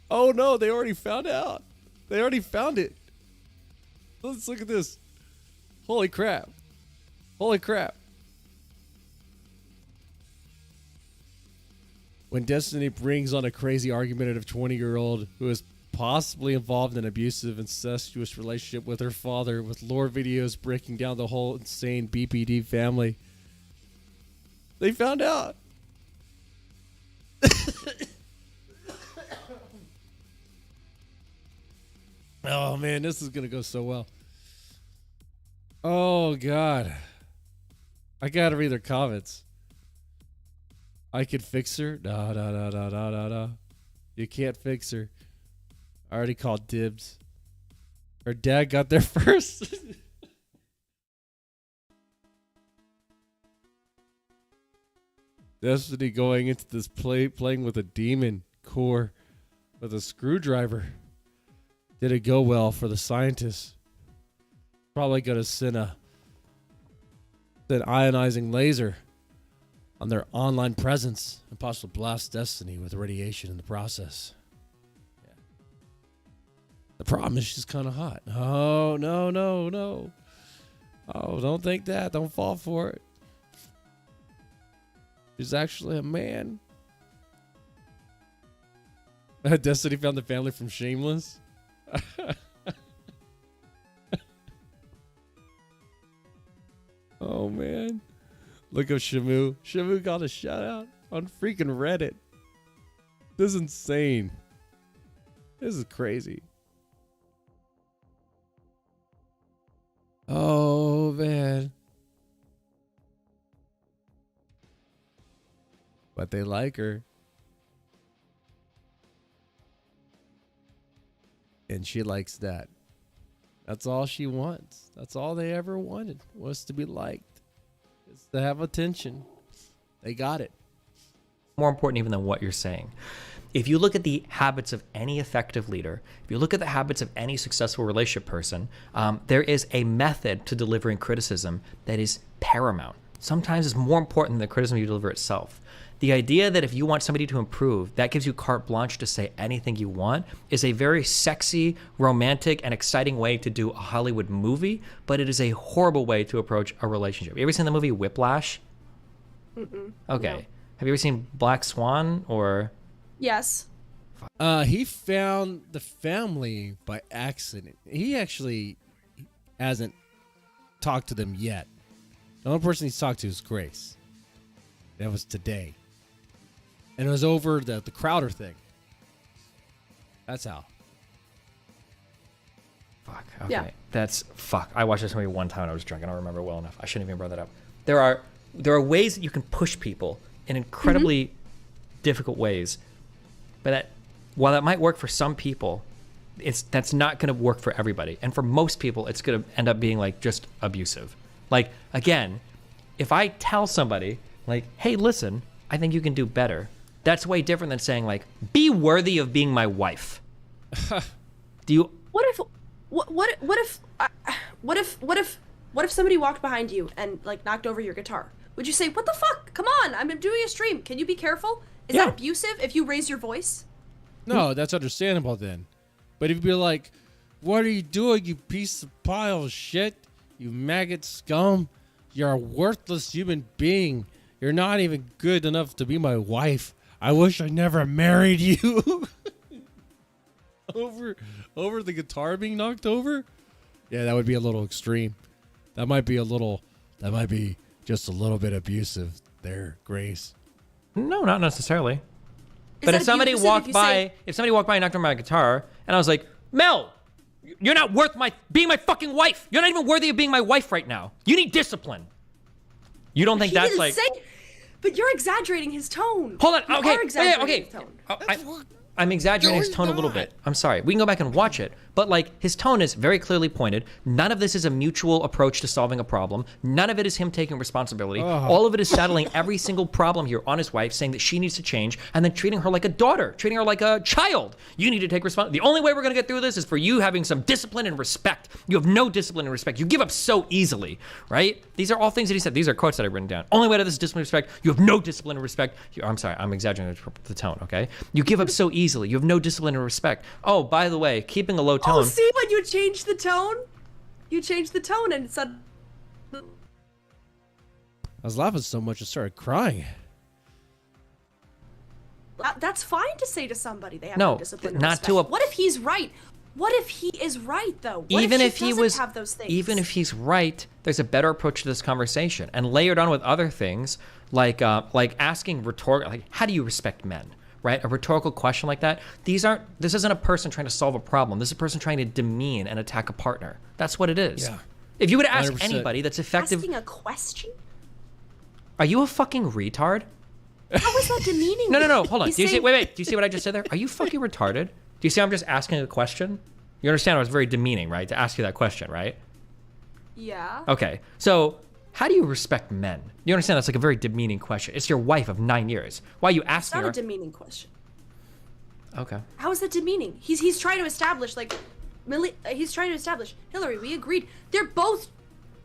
Oh, no, they already found out. They already found it. Let's look at this. Holy crap. Holy crap. When Destiny brings on a crazy argumentative 20-year-old who is possibly involved in an abusive, incestuous relationship with her father, with lore videos breaking down the whole insane BPD family, they found out. Oh man, this is gonna go so well. Oh god, I gotta read their comments. I could fix her. No. You can't fix her. I already called dibs. Her dad got there first. Destiny going into this playing with a demon core with a screwdriver. Did it go well for the scientists? Probably gonna send an ionizing laser on their online presence and possibly blast Destiny with radiation in the process. Yeah. The problem is she's kind of hot. Oh, no. Oh, don't think that. Don't fall for it. She's actually a man. Destiny found the family from Shameless. Oh, man. Look at Shamu. Shamu got a shout out on freaking Reddit. This is insane. This is crazy. Oh, man. But they like her. And she likes that. That's all she wants. That's all they ever wanted, was to be liked. Is to have attention. They got it. More important even than what you're saying. If you look at the habits of any effective leader, if you look at the habits of any successful relationship person, there is a method to delivering criticism that is paramount. Sometimes it's more important than the criticism you deliver itself. The idea that if you want somebody to improve, that gives you carte blanche to say anything you want is a very sexy, romantic, and exciting way to do a Hollywood movie, but it is a horrible way to approach a relationship. You ever seen the movie Whiplash? Mm-mm. Okay. No. Have you ever seen Black Swan or... Yes. He found the family by accident. He actually hasn't talked to them yet. The only person he's talked to is Grace. That was today. And it was over the Crowder thing. That's how. Fuck. Okay. Yeah. Fuck. I watched this movie one time and I was drunk. I don't remember well enough. I shouldn't even brought that up. There are ways that you can push people in incredibly difficult ways. But while that might work for some people, that's not going to work for everybody. And for most people, it's going to end up being like just abusive. Like, again, if I tell somebody like, hey, listen, I think you can do better. That's way different than saying like, be worthy of being my wife. Do you? What if somebody walked behind you and like knocked over your guitar? Would you say, what the fuck? Come on, I'm doing a stream. Can you be careful? Is that abusive if you raise your voice? No, that's understandable then. But if you be like, what are you doing, you piece of pile of shit? You maggot scum. You're a worthless human being. You're not even good enough to be my wife. I wish I never married you. over the guitar being knocked over? Yeah, that would be a little extreme. That might be just a little bit abusive there, Grace. No, not necessarily. But if somebody walked by and knocked over my guitar, and I was like, Mel, you're not worth being my fucking wife. You're not even worthy of being my wife right now. You need discipline. You don't think that's like... But you're exaggerating his tone. Hold on. You Okay. are exaggerating his tone. I'm exaggerating his tone a little bit. I'm sorry. We can go back and watch it. But like, his tone is very clearly pointed. None of this is a mutual approach to solving a problem. None of it is him taking responsibility. All of it is settling every single problem here on his wife, saying that she needs to change, and then treating her like a daughter, treating her like a child. You need to take responsibility. The only way we're going to get through this is for you having some discipline and respect. You have no discipline and respect. You give up so easily, right? These are all things that he said. These are quotes that I've written down. Only way to this is discipline and respect. You have no discipline and respect. I'm sorry. I'm exaggerating the tone, okay? You give up so easily. You have no discipline and respect. Oh, by the way, keeping a low tone. Oh, see when you change the tone? You change the tone and it's I was laughing so much I started crying. That's fine to say to somebody they have No, no discipline. not to a- What if he's right? What if he is right though? What Even if if she he doesn't was, have those things? even if he's right, there's a better approach to this conversation, and layered on with other things like asking rhetorical, like how do you respect men, right? A rhetorical question like that. This isn't a person trying to solve a problem. This is a person trying to demean and attack a partner. That's what it is. Yeah. If you would ask 100%. anybody that's effective, asking a question. are you a fucking retard? How is that demeaning? No. Hold on. He's Do you see? saying- Wait. Do you see what I just said there? Are you fucking retarded? Do you see? I'm just asking a question. You understand? I was very demeaning, right? To ask you that question, right? Yeah. Okay. So, how do you respect men? You understand? That's like a very demeaning question. It's your wife of 9 years. Why are you It's asking not her? a demeaning question. Okay. How is that demeaning? He's trying to establish he's trying to establish, Hillary, we agreed. They're both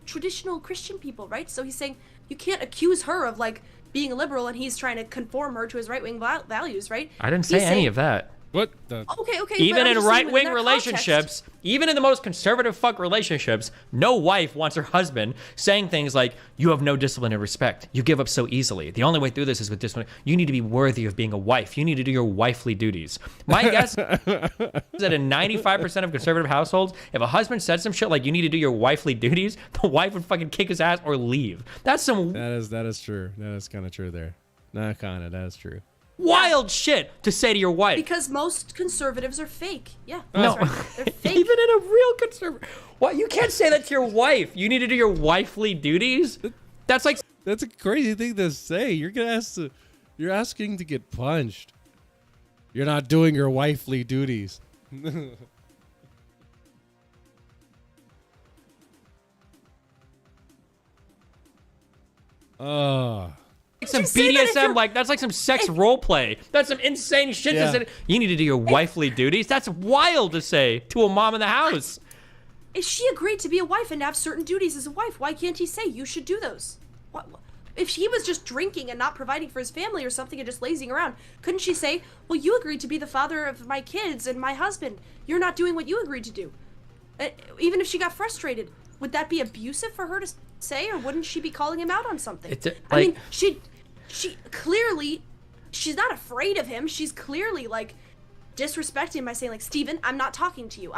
traditional Christian people, right? So he's saying you can't accuse her of like being a liberal and he's trying to conform her to his right-wing values, right? I didn't say any of that. What the? Okay. Even but I'm in just saying right-wing that relationships, even in the most conservative fuck relationships, no wife wants her husband saying things like, you have no discipline and respect. You give up so easily. The only way through this is with discipline. You need to be worthy of being a wife. You need to do your wifely duties. My guess is that in 95% of conservative households, if a husband said some shit like, you need to do your wifely duties, the wife would fucking kick his ass or leave. That's some... That is true. That is kind of true there. Not kind of. That is true. Wild shit to say to your wife. Because most conservatives are fake. Yeah. No. That's right. They're fake. Even in a real conservative... What? You can't say that to your wife. You need to do your wifely duties? That's like... That's a crazy thing to say. You're asking to get punched. You're not doing your wifely duties. Some BDSM, that's like some sex role play. That's some insane shit to say. You need to do your wifely duties. That's wild to say to a mom in the house. If she agreed to be a wife and have certain duties as a wife, why can't he say you should do those? If he was just drinking and not providing for his family or something and just lazing around, couldn't she say, well, you agreed to be the father of my kids and my husband. You're not doing what you agreed to do. Even if she got frustrated, would that be abusive for her to say, or wouldn't she be calling him out on something? I mean, she clearly, she's not afraid of him. She's clearly like disrespecting him by saying like, Steven, I'm not talking to you.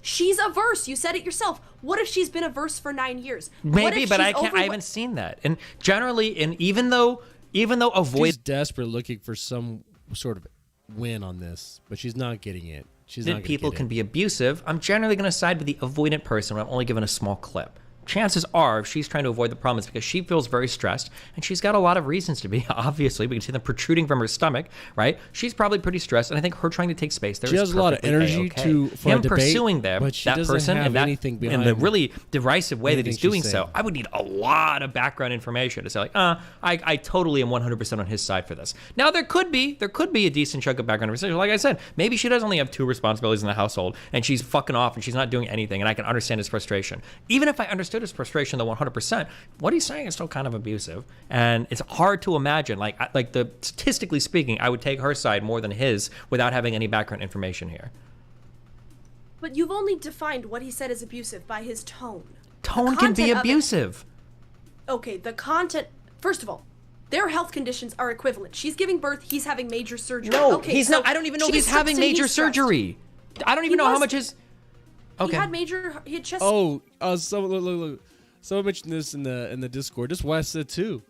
She's averse. You said it yourself. What if she's been averse for 9 years? Maybe, but I haven't seen that. And generally, and even though she's desperate looking for some sort of win on this, but she's not getting it. People can be abusive. I'm generally going to side with the avoidant person when I'm only given a small clip. Chances are, if she's trying to avoid the problem, it's because she feels very stressed, and she's got a lot of reasons to be. Obviously, we can see them protruding from her stomach, right? She's probably pretty stressed, and I think her trying to take space there. She has a lot of energy for him a debate, pursuing that person in the really derisive way that he's doing so. I would need a lot of background information to say, like, I totally am 100% on his side for this. Now, there could be a decent chunk of background information. Like I said, maybe she does only have 2 responsibilities in the household, and she's fucking off, and she's not doing anything, and I can understand his frustration. Even if I understood his frustration, though, 100%, what he's saying is still kind of abusive, and it's hard to imagine. Statistically speaking, I would take her side more than his without having any background information here. But you've only defined what he said as abusive by his tone. Tone can be abusive. Okay, the content. First of all, their health conditions are equivalent. She's giving birth. He's having major surgery. No, okay, he's not. I don't even know if he's having major surgery. I don't even know how much his. Okay. He had chest. Oh, look. Someone mentioned this in the Discord. This West said too.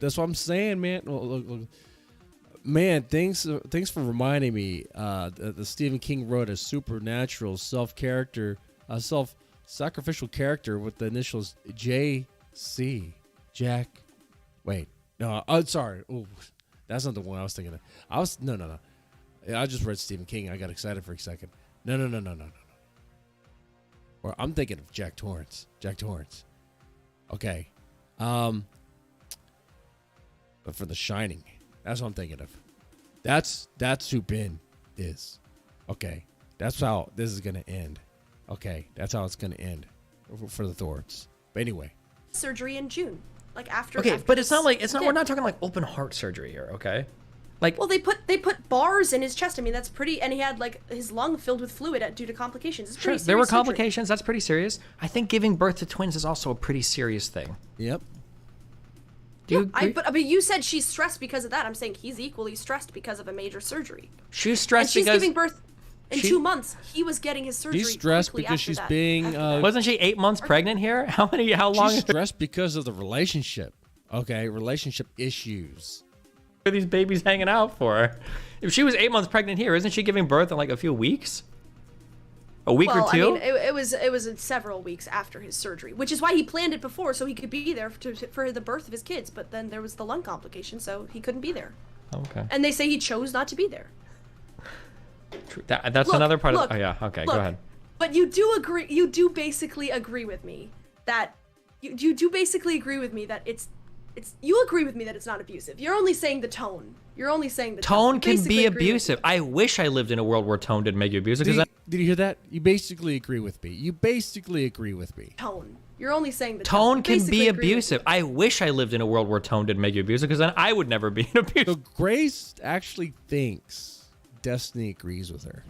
That's what I'm saying, man. Look. Man, thanks for reminding me. The Stephen King wrote a supernatural self-sacrificial character with the initials JC. Jack. Wait, no. Oh, sorry. Ooh, that's not the one I was thinking of. No. I just read Stephen King. I got excited for a second. No. Or I'm thinking of Jack Torrance. Okay. But for The Shining, that's what I'm thinking of. That's who Ben is. Okay. That's how this is gonna end. Okay. That's how it's gonna end for the Thorpes. But anyway. Surgery in June. After. Okay, but it's not we're not talking like open heart surgery here, okay? Well, they put bars in his chest. I mean, that's pretty, and he had his lung filled with fluid due to complications. It's pretty serious. There were complications. That's pretty serious. I think giving birth to twins is also a pretty serious thing. Yep. Do you agree? but you said she's stressed because of that. I'm saying he's equally stressed because of a major surgery. She's stressed and she's because giving birth in 2 months. He was getting his surgery. He's stressed because she's being. Wasn't she 8 months pregnant here? How long? She's stressed because of the relationship. Okay, relationship issues. What are these babies hanging out for? If she was 8 months pregnant here, isn't she giving birth in like a few weeks? A week or two? I mean, it was several weeks after his surgery, which is why he planned it before, so he could be there for the birth of his kids. But then there was the lung complication, so he couldn't be there. Okay. And they say he chose not to be there. That's another part of. Oh yeah. Okay. Go ahead. But you do agree. You do basically agree with me that you do basically agree with me that it's. You agree with me that it's not abusive. You're only saying the tone. You're only saying the tone. Tone can be abusive. I wish I lived in a world where tone didn't make you abusive. Did you hear that? You basically agree with me. You basically agree with me. Tone. You're only saying the tone. Tone can be abusive. I wish I lived in a world where tone didn't make you abusive, because then I would never be an abuser. So Grace actually thinks Destiny agrees with her.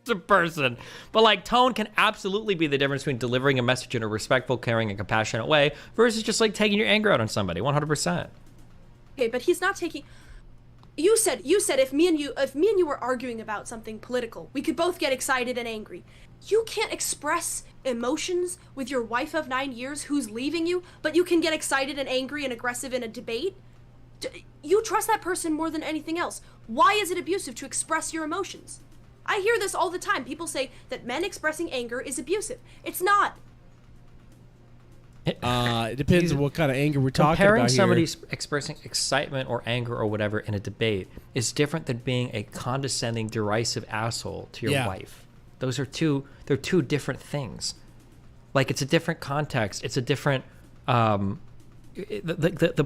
A person, but like tone can absolutely be the difference between delivering a message in a respectful, caring, and compassionate way versus just like taking your anger out on somebody. 100%. Okay, but he's not taking. You said if me and you were arguing about something political, we could both get excited and angry. You can't express emotions with your wife of 9 years who's leaving you, but you can get excited and angry and aggressive in a debate. You trust that person more than anything else. Why is it abusive to express your emotions? I hear this all the time. People say that men expressing anger is abusive. It's not. It depends on what kind of anger we're talking about here. Comparing somebody expressing excitement or anger or whatever in a debate is different than being a condescending, derisive asshole to your wife. Those are they're two different things. Like, it's a different context. It's a different, the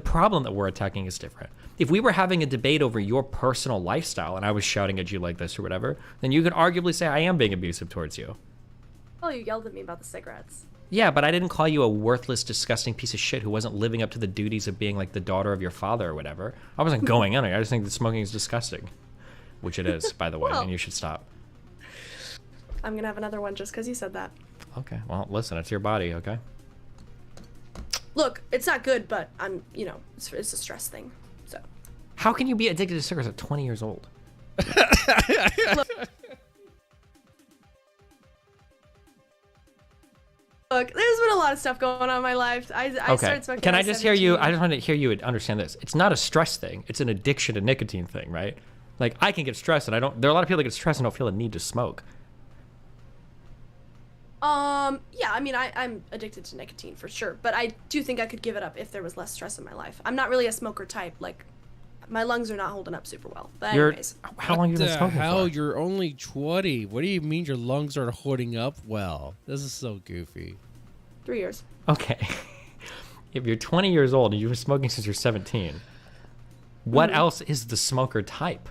problem that we're attacking is different. If we were having a debate over your personal lifestyle and I was shouting at you like this or whatever, then you could arguably say I am being abusive towards you. Oh, you yelled at me about the cigarettes. Yeah, but I didn't call you a worthless, disgusting piece of shit who wasn't living up to the duties of being like the daughter of your father or whatever. I wasn't going on it. I just think that smoking is disgusting, which it is, by the way, and you should stop. I'm gonna have another one just because you said that. Okay, well, listen, it's your body, okay? Look, it's not good, but it's a stress thing. So. How can you be addicted to cigarettes at 20 years old? Look, there's been a lot of stuff going on in my life. I started smoking. Can I just hear you? I just want to hear you understand this. It's not a stress thing. It's an addiction to nicotine thing, right? Like, I can get stressed, and I don't. There are a lot of people that get stressed and don't feel a need to smoke. Yeah, I mean, I'm addicted to nicotine for sure, but I do think I could give it up if there was less stress in my life. I'm not really a smoker type. Like, my lungs are not holding up super well. But anyways. How long have you been smoking for? You're only 20. What do you mean your lungs are holding up well? This is so goofy. 3 years. Okay. If you're 20 years old and you've been smoking since you're 17, what else is the smoker type?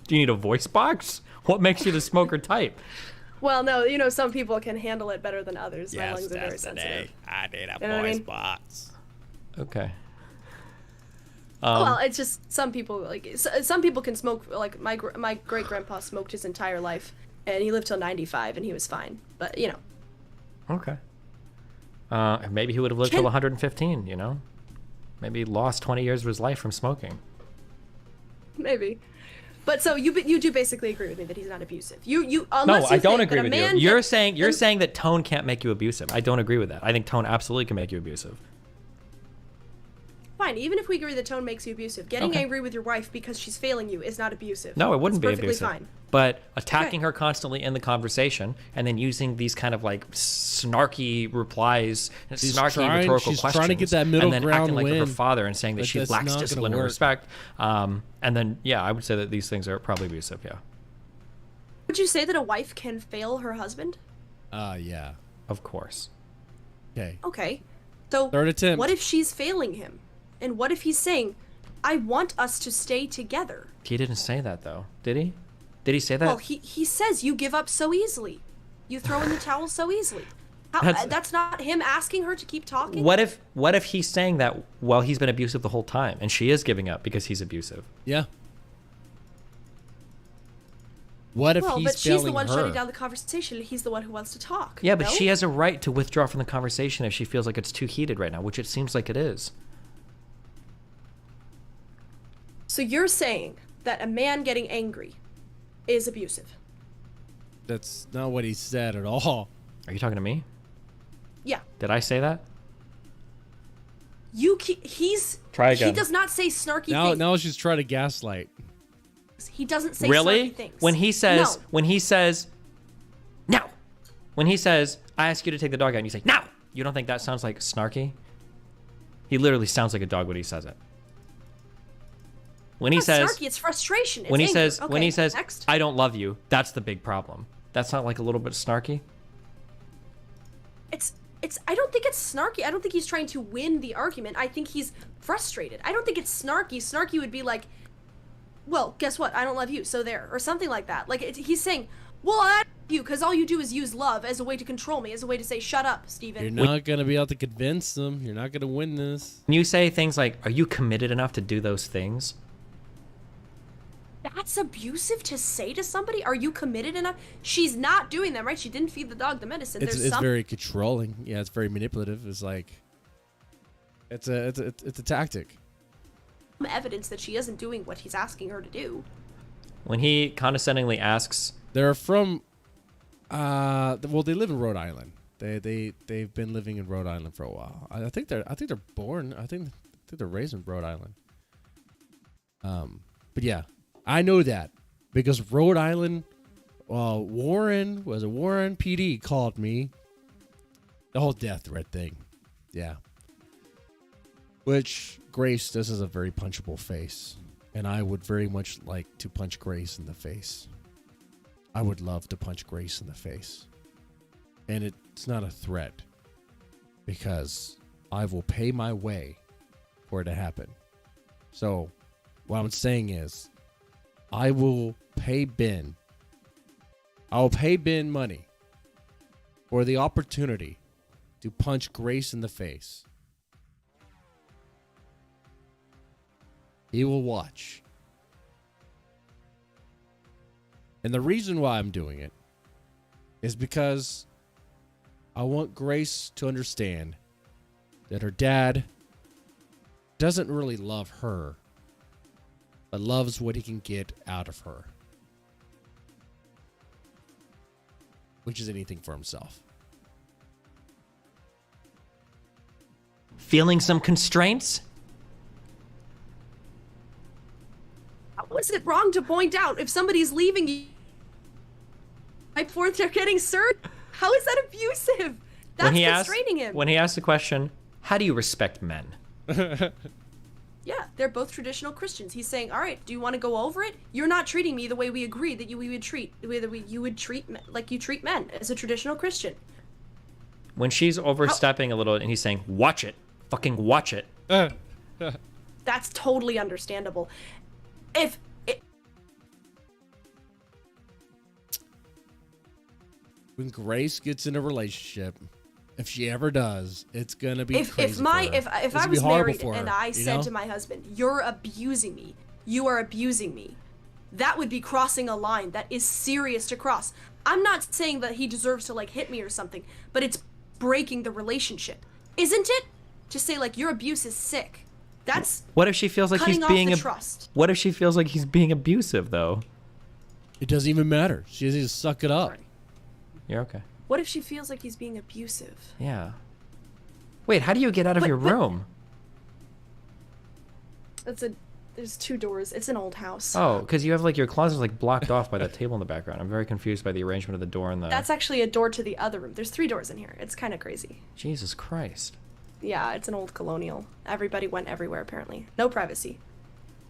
Do you need a voice box? What makes you the smoker type? Well, no, some people can handle it better than others. My lungs are very sensitive. I need a voice box. Okay. Well, it's just some people some people can smoke. Like my great grandpa smoked his entire life, and he lived till 95, and he was fine. But Okay. Maybe he would have lived till 115. Maybe he lost 20 years of his life from smoking. Maybe. But so you do basically agree with me that he's not abusive. No, I don't agree with you. You're saying that tone can't make you abusive. I don't agree with that. I think tone absolutely can make you abusive. Fine, even if we agree that tone makes you abusive, getting angry with your wife because she's failing you is not abusive. No, it wouldn't be abusive. Fine. But attacking her constantly in the conversation and then using these kind of like snarky replies and snarky rhetorical questions, trying to get that middle and then ground acting like win. her father and saying that she lacks discipline and respect. And then I would say that these things are probably abusive. Yeah. Would you say that a wife can fail her husband? Yeah. Of course. Okay. Okay. So third attempt. What if she's failing him? And what if he's saying, I want us to stay together? He didn't say that, though. Did he? Did he say that? Well, he says you give up so easily. You throw in the towel so easily. That's not him asking her to keep talking? What if he's saying that while he's been abusive the whole time, and she is giving up because he's abusive? Yeah. What if well, he's but she's the one her? shutting down the conversation. He's the one who wants to talk. Yeah, but no? she has a right to withdraw from the conversation if she feels like it's too heated right now, which it seems like it is. So you're saying that a man getting angry is abusive? That's not what he said at all. Are you talking to me? Yeah. Did I say that? He's... Try again. He does not say snarky things. Now she's trying to gaslight. He doesn't say Really? snarky things. When he says, No. when he says, I ask you to take the dog out, and you say, no! You don't think that sounds like snarky? He literally sounds like a dog when he says it. When he It's says, snarky, it's frustration. It's when he anger. says, Okay, when he says, next. I don't love you, that's the big problem. That's not like a little bit snarky? I don't think it's snarky. I don't think he's trying to win the argument. I think he's frustrated. I don't think it's snarky. Snarky would be like, well, guess what? I don't love you, so there. Or something like that. Like, he's saying, well, I love you, because all you do is use love as a way to control me, as a way to say, shut up, Steven. You're not going to be able to convince them. You're not going to win this. When you say things like, are you committed enough to do those things? That's abusive to say to somebody? Are you committed enough? She's not doing them, right? She didn't feed the dog the medicine. It's very controlling. Yeah, it's very manipulative. It's like, it's a tactic. some evidence that she isn't doing what he's asking her to do. When he condescendingly asks, they're from, well, they live in Rhode Island. They've been living in Rhode Island for a while. I think they're born. I think they're raised in Rhode Island. But yeah, I know that because Rhode Island, Warren PD called me. The whole death threat thing, yeah. Which Grace, this is a very punchable face, and I would very much like to punch Grace in the face. I would love to punch Grace in the face, and it's not a threat because I will pay my way for it to happen. So, what I'm saying is, I will pay Ben. I'll pay Ben money for the opportunity to punch Grace in the face. He will watch. And the reason why I'm doing it is because I want Grace to understand that her dad doesn't really love her, but loves what he can get out of her, which is anything for himself. feeling some constraints? How is it wrong to point out if somebody's leaving you right before they're getting served? How is that abusive? That's constraining him. When he asked the question, how do you respect men? Yeah, they're both traditional Christians. He's saying, all right, do you want to go over it? You're not treating me the way we agreed that you would treat men, like you treat men as a traditional Christian. When she's overstepping a little and he's saying, watch it, fucking watch it. That's totally understandable. When Grace gets in a relationship, if she ever does, it's gonna be crazy for her. If I was married and I said to my husband, "You're abusing me. You are abusing me," that would be crossing a line that is serious to cross. I'm not saying that he deserves to like hit me or something, but it's breaking the relationship, isn't it? To say like your abuse is sick. That's what if she feels like he's being trust. What if she feels like he's being abusive though? It doesn't even matter. She just needs to suck it up. Right. You're okay. What if she feels like he's being abusive? Yeah. Wait, how do you get out of your room? There's two doors. It's an old house. Oh, because you have like your closet's like blocked off by that table in the background. I'm very confused by the arrangement of the door and the. That's actually a door to the other room. There's 3 doors in here. It's kind of crazy. Jesus Christ. Yeah, it's an old colonial. Everybody went everywhere apparently. No privacy.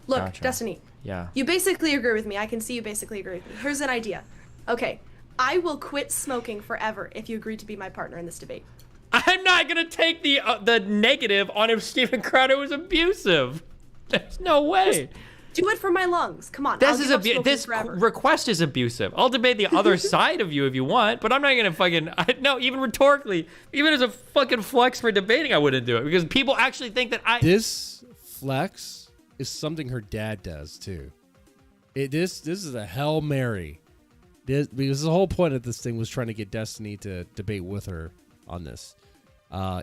Look, Gotcha. Destiny. Yeah. You basically agree with me. I can see you basically agree with me. Here's an idea. Okay, I will quit smoking forever if you agree to be my partner in this debate. I'm not gonna take the negative on if Steven Crowder was abusive. There's no way. Just do it for my lungs. Come on. This request is abusive. I'll debate the other side of you if you want, but I'm not gonna fucking no. Even rhetorically, even as a fucking flex for debating, I wouldn't do it because people actually think that This flex is something her dad does too. This is a Hail Mary Because the whole point of this thing was trying to get Destiny to debate with her on this.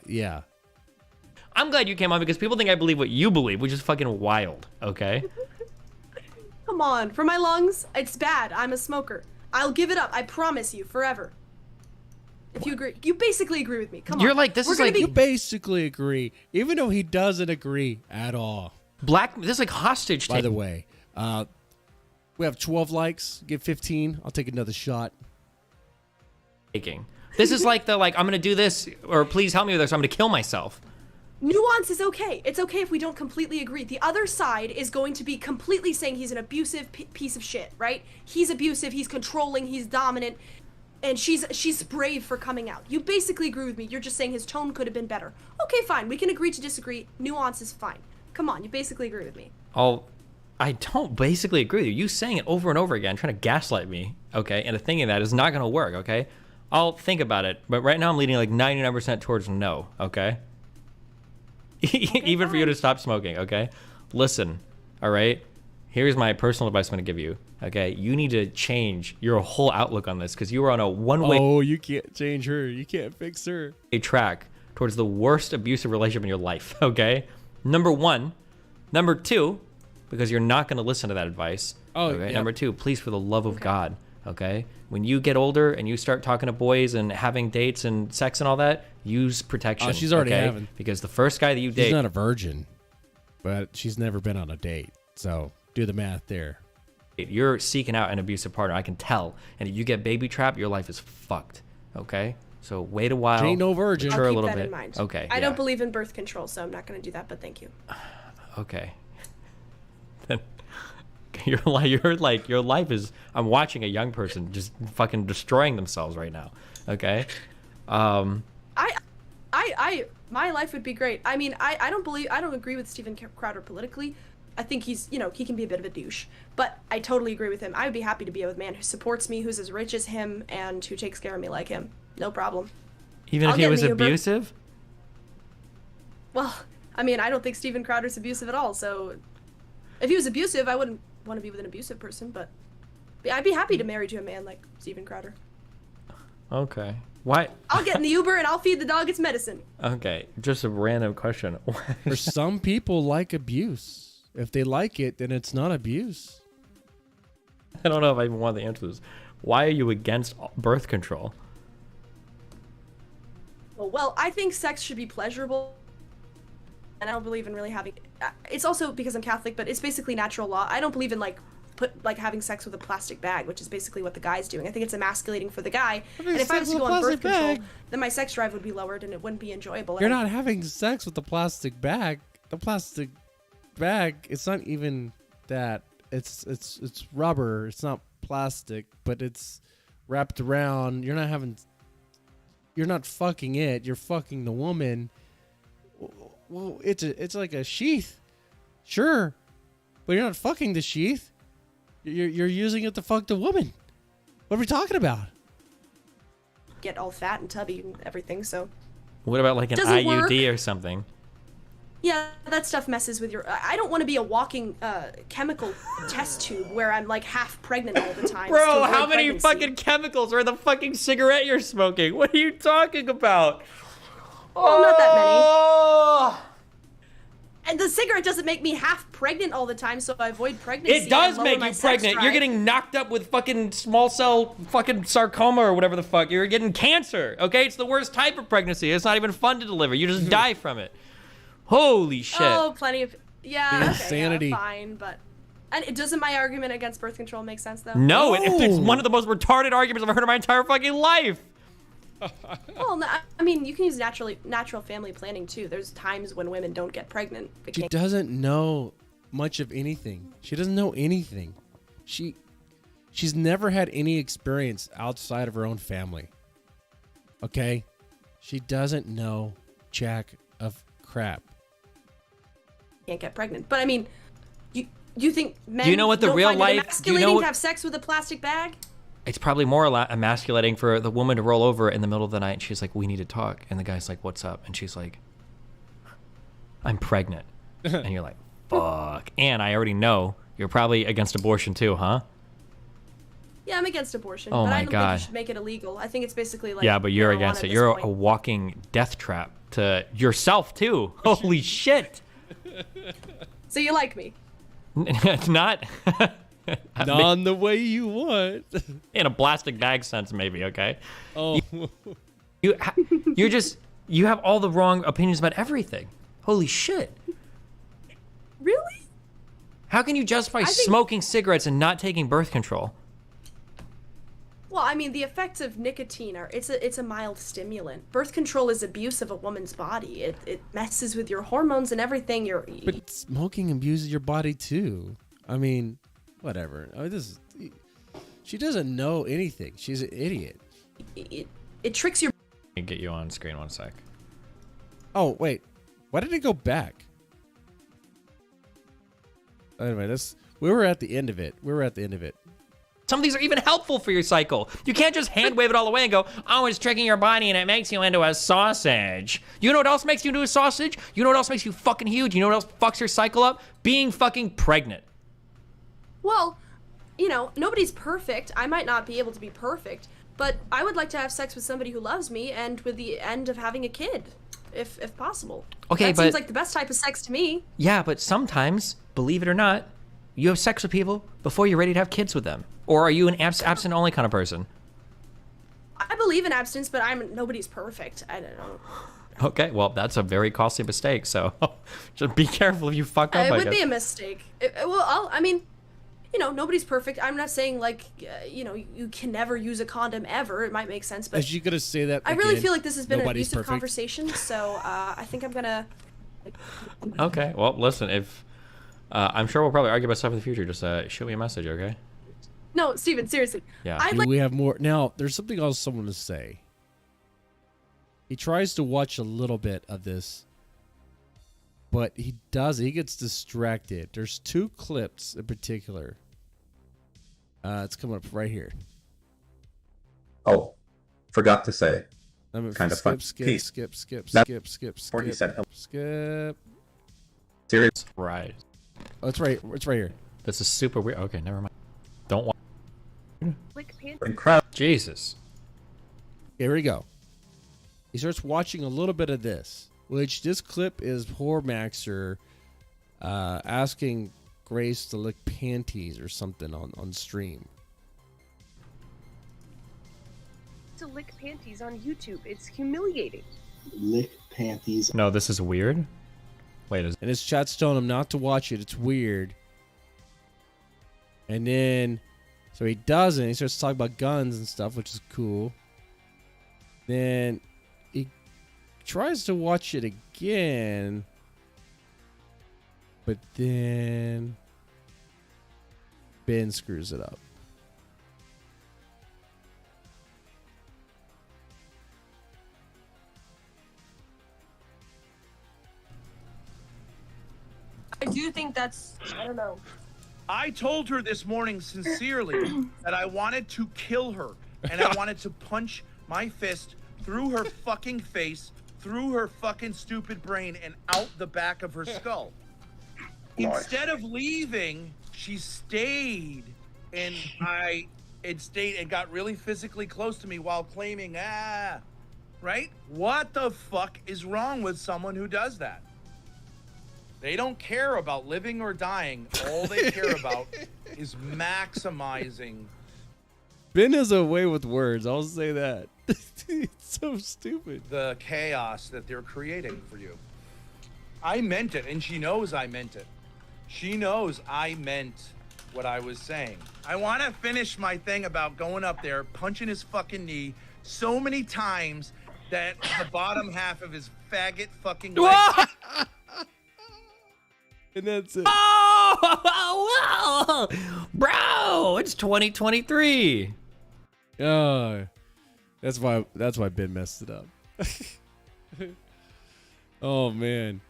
Yeah. I'm glad you came on because people think I believe what you believe, which is fucking wild, okay? Come on, for my lungs, it's bad. I'm a smoker. I'll give it up. I promise you, forever. If you agree, you basically agree with me. Come on. You're like, this is like you basically agree, even though he doesn't agree at all. This is like hostage taking. By the way, we have 12 likes. Get 15. I'll take another shot. This is like I'm gonna do this, or please help me with this. Or I'm gonna kill myself. Nuance is okay. It's okay if we don't completely agree. The other side is going to be completely saying he's an abusive piece of shit, right? He's abusive, he's controlling, he's dominant, and she's brave for coming out. You basically agree with me. You're just saying his tone could have been better. Okay, fine. We can agree to disagree. Nuance is fine. Come on, you basically agree with me. I don't basically agree with you. You saying it over and over again, trying to gaslight me, okay? And the thing of that is not gonna work, okay? I'll think about it, but right now I'm leaning like 99% towards no, okay? Even for you to stop smoking, okay? Listen, all right? Here's my personal advice I'm going to give you, okay? You need to change your whole outlook on this because you were on a one-way... Oh, you can't change her. You can't fix her. ...track towards the worst abusive relationship in your life, okay? Number one. Number two, because you're not going to listen to that advice. Oh, okay? Yeah. Number two, please, for the love of God, okay? When you get older and you start talking to boys and having dates and sex and all that, use protection. Oh, she's already having. Because the first guy that you date... She's not a virgin, but she's never been on a date. So do the math there. You're seeking out an abusive partner. I can tell. And if you get baby trapped, your life is fucked. Okay? So wait a while. She ain't no virgin. Mature I'll a keep little that bit. in mind. Okay. I don't believe in birth control, so I'm not going to do that, but thank you. Okay. Then your life is... I'm watching a young person just fucking destroying themselves right now. Okay? My life would be great. I mean, I don't agree with Steven Crowder politically. I think he's, he can be a bit of a douche, but I totally agree with him. I would be happy to be with a man who supports me, who's as rich as him, and who takes care of me like him. No problem. Even if he was abusive? Well, I mean, I don't think Steven Crowder's abusive at all, so if he was abusive, I wouldn't want to be with an abusive person, but I'd be happy to marry to a man like Steven Crowder. Okay. Why? I'll get in the Uber and I'll feed the dog its medicine. Okay, just a random question. For some people like abuse. If they like it, then it's not abuse. I don't know if I even want the answer to this. Why are you against birth control? Well, I think sex should be pleasurable. And I don't believe in really having... It's also because I'm Catholic, but it's basically natural law. I don't believe in having sex with a plastic bag, which is basically what the guy's doing. I think it's emasculating for the guy. And if I was to go on birth control, then my sex drive would be lowered and it wouldn't be enjoyable. You're not having sex with the plastic bag. The plastic bag, it's not even that. It's rubber. It's not plastic, but it's wrapped around. You're not fucking it. You're fucking the woman. Well, it's like a sheath. Sure. But you're not fucking the sheath. You're using it to fuck the woman. What are we talking about? Get all fat and tubby and everything, so... What about like an IUD or something? Yeah, that stuff messes with your... I don't want to be a walking chemical test tube where I'm like half pregnant all the time. Bro, how many fucking chemicals are in the fucking cigarette you're smoking? What are you talking about? Well, not that many. And the cigarette doesn't make me half pregnant all the time, so I avoid pregnancy. It does make you pregnant. You're getting knocked up with fucking small cell fucking sarcoma or whatever the fuck. You're getting cancer, okay? It's the worst type of pregnancy. It's not even fun to deliver. You just die from it. Holy shit. Oh, plenty of... Yeah, insanity. Okay, yeah, fine, but... And doesn't my argument against birth control make sense, though? No, it's one of the most retarded arguments I've heard in my entire fucking life. Well, no, I mean, you can use natural family planning, too. There's times when women don't get pregnant. She doesn't know much of anything. She doesn't know anything. She's never had any experience outside of her own family. Okay? She doesn't know jack of crap. Can't get pregnant. But, I mean, you think men do you know what the real life... emasculating to have sex with a plastic bag? It's probably more emasculating for the woman to roll over in the middle of the night and she's like, we need to talk. And the guy's like, what's up? And she's like, I'm pregnant. And you're like, fuck. And I already know you're probably against abortion too, huh? Yeah, I'm against abortion, Oh but my I don't think God. you should make it illegal. I think it's basically like Yeah, but you're marijuana against at it. this You're point. a walking death trap to yourself too. Holy shit. So you like me? Not Not the way you want. in a plastic bag sense, maybe. Okay. Oh. You have all the wrong opinions about everything. Holy shit. Really? How can you justify smoking cigarettes and not taking birth control? Well, I mean, the effects of nicotine are it's a mild stimulant. Birth control is abuse of a woman's body. It messes with your hormones and everything. But smoking abuses your body too. I mean, whatever. I mean, she doesn't know anything. She's an idiot. It tricks your. Let me get you on screen 1 sec. Oh wait, why did it go back? Anyway, we were at the end of it. Some of these are even helpful for your cycle. You can't just hand wave it all away and go, oh, it's tricking your body and it makes you into a sausage. You know what else makes you into a sausage? You know what else makes you fucking huge? You know what else fucks your cycle up? Being fucking pregnant. Well, nobody's perfect. I might not be able to be perfect, but I would like to have sex with somebody who loves me and with the end of having a kid, if possible. Okay, that seems like the best type of sex to me. Yeah, but sometimes, believe it or not, you have sex with people before you're ready to have kids with them. Or are you an absent-only kind of person? I believe in abstinence, but nobody's perfect. I don't know. Okay, well, that's a very costly mistake, so just be careful if you fuck up. It would be a mistake. Nobody's perfect. I'm not saying you can never use a condom ever. It might make sense, but Is she gonna say that? I really again? feel like this has been an Nobody's abusive perfect? conversation, so I think I'm gonna. Okay, well, listen, if I'm sure we'll probably argue about stuff in the future. Just shoot me a message, okay? No, Steven, seriously. Yeah. We have more now. There's something else someone to say. He tries to watch a little bit of this, but he gets distracted. There's 2 clips in particular. It's coming up right here. Oh, forgot to say. Kind of fun. Skip. Before he said hello. Skip. Serious. Right. Oh, it's right here. This is super weird. Okay, never mind. Don't watch. Incredible. Jesus. Here we go. He starts watching a little bit of this, which this clip is Poor Maxer asking Grace to lick panties or something on stream. To lick panties on YouTube. It's humiliating. Lick panties. No, this is weird. Wait, and his chat's telling him not to watch it. It's weird. And then, so he doesn't. He starts talking about guns and stuff, which is cool. Then he tries to watch it again, but then Ben screws it up. I do think that's, I don't know. I told her this morning sincerely that I wanted to kill her and I wanted to punch my fist through her fucking face, through her fucking stupid brain, and out the back of her skull. Instead of leaving, she stayed and got really physically close to me while claiming, right? What the fuck is wrong with someone who does that? They don't care about living or dying. All they care about is maximizing. Ben has a way with words. I'll say that. It's so stupid. The chaos that they're creating for you. I meant it, and she knows I meant it. She knows I meant what I was saying. I want to finish my thing about going up there, punching his fucking knee so many times that the bottom half of his faggot fucking leg. And that's it. Oh, bro, it's 2023. That's why Ben messed it up. Oh man,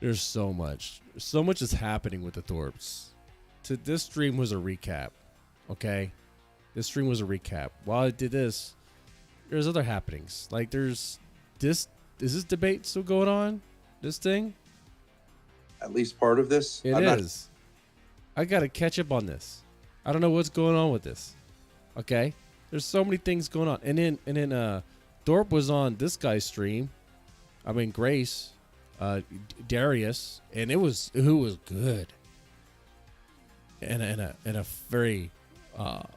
there's so much is happening with the Thorpes. This stream was a recap, okay? This stream was a recap. While I did this, there's other happenings. Like there's this. Is this debate still going on? This thing? At least part of this? It is. I gotta catch up on this. I don't know what's going on with this. Okay, there's so many things going on, and then Thorpe was on this guy's stream. I mean Grace, Darius, and it was good, in a very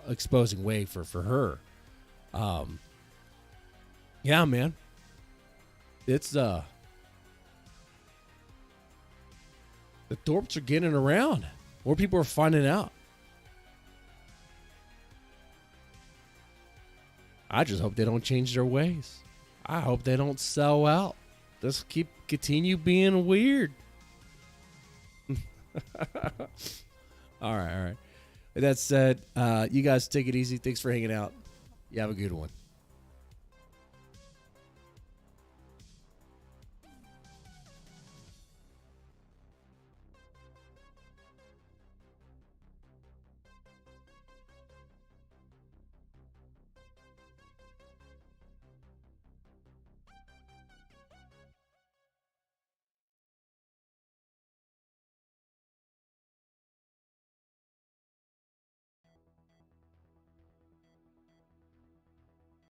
exposing way for her. Yeah, man, it's the Thorpes are getting around. More people are finding out. I just hope they don't change their ways. I hope they don't sell out. Just continue being weird. All right. With that said, you guys take it easy. Thanks for hanging out. You have a good one.